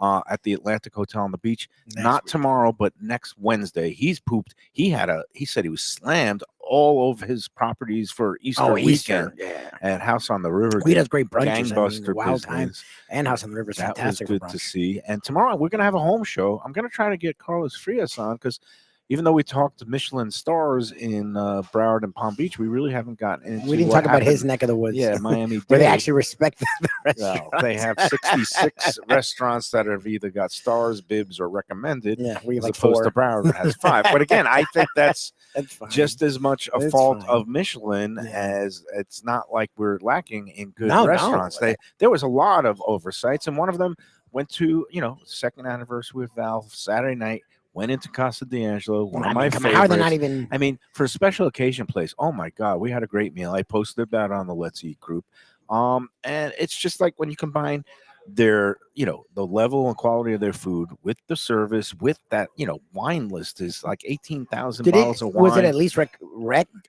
at the Atlantic Hotel on the beach. Next Not week. tomorrow, but next Wednesday. He's pooped. He said he was slammed all over his properties for Easter weekend Yeah. at House on the River. He does great brunches. I mean, Gangbuster Wild Time business. and House on the River is That was fantastic. good to see. And tomorrow we're going to have a home show. I'm going to try to get Carlos Frias on because even though we talked to Michelin stars in Broward and Palm Beach, we really haven't gotten into. We didn't what talk about his happened- neck of the woods. Yeah, Miami where they Dade. actually respect the Well, restaurant. they have 66 restaurants that have either got stars, bibs, or recommended, Yeah, we have as like opposed 4. to Broward that has 5. But again, I think that's That's fine. just as much a It's fault fine. of Michelin Yeah. as it's not like we're lacking in good No. restaurants. There was a lot of oversights, and one of them went to second anniversary with Val Saturday night. Went into Casa D'Angelo, one of my come on, favorites. how are they not even? I mean, for a special occasion place, oh my God, we had a great meal. I posted about it on the Let's Eat group. And it's just like when you combine their, the level and quality of their food with the service, with that, wine list is like 18,000 bottles of wine. Was it at least rec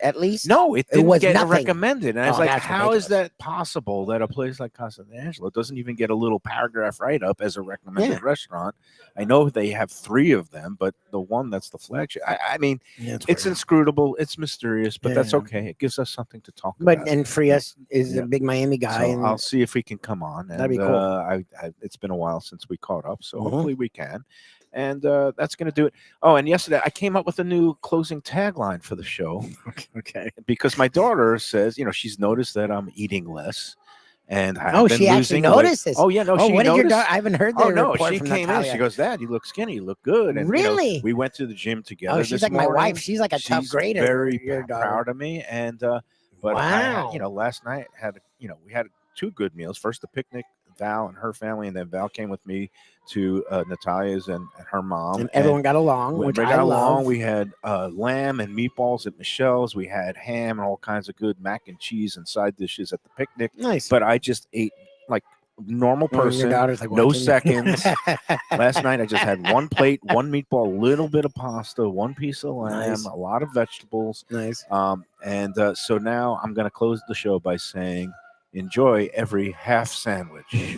at least? No, it didn't was get nothing. recommended. And I was Oh, like, that's how is ridiculous. that possible that a place like Casa D'Angelo doesn't even get a little paragraph write up as a recommended restaurant? I know they have 3 of them, but the one that's the flagship, I mean, Yeah, it's weird. inscrutable, it's mysterious, but that's Yeah. okay. It gives us something to talk But about. and Frias is Yeah. a big Miami guy. So and I'll see if he can come on. And, That'd be cool. it's been a while since we caught up, so Mhm. hopefully we can. And that's going to do it. Oh, and yesterday I came up with a new closing tagline for the show okay. because my daughter says, she's noticed that I'm eating less, and I've been She actually losing weight. noticed this. Oh yeah, no, Oh, she what did your noticed. daughter? I haven't heard the Oh no, report she from came Natalia. in. She goes, "Dad, you look skinny. You look good." And Really? we went to the gym together. Oh, she's this like my morning. wife. She's like a tough She's grader. Very your daughter. proud of me. And but Wow. last night we had 2 good meals. First the picnic, Val and her family, and then Val came with me to Natalia's and her mom. And everyone got along, we which got I along. love. We had lamb and meatballs at Michelle's. We had ham and all kinds of good mac and cheese and side dishes at the picnic. Nice. But I just ate like normal Your person, daughter's like no watching. seconds. Last night I just had 1 plate, 1 meatball, a little bit of pasta, 1 piece of lamb, Nice. a lot of vegetables. Nice. And so now I'm going to close the show by saying, enjoy every half sandwich.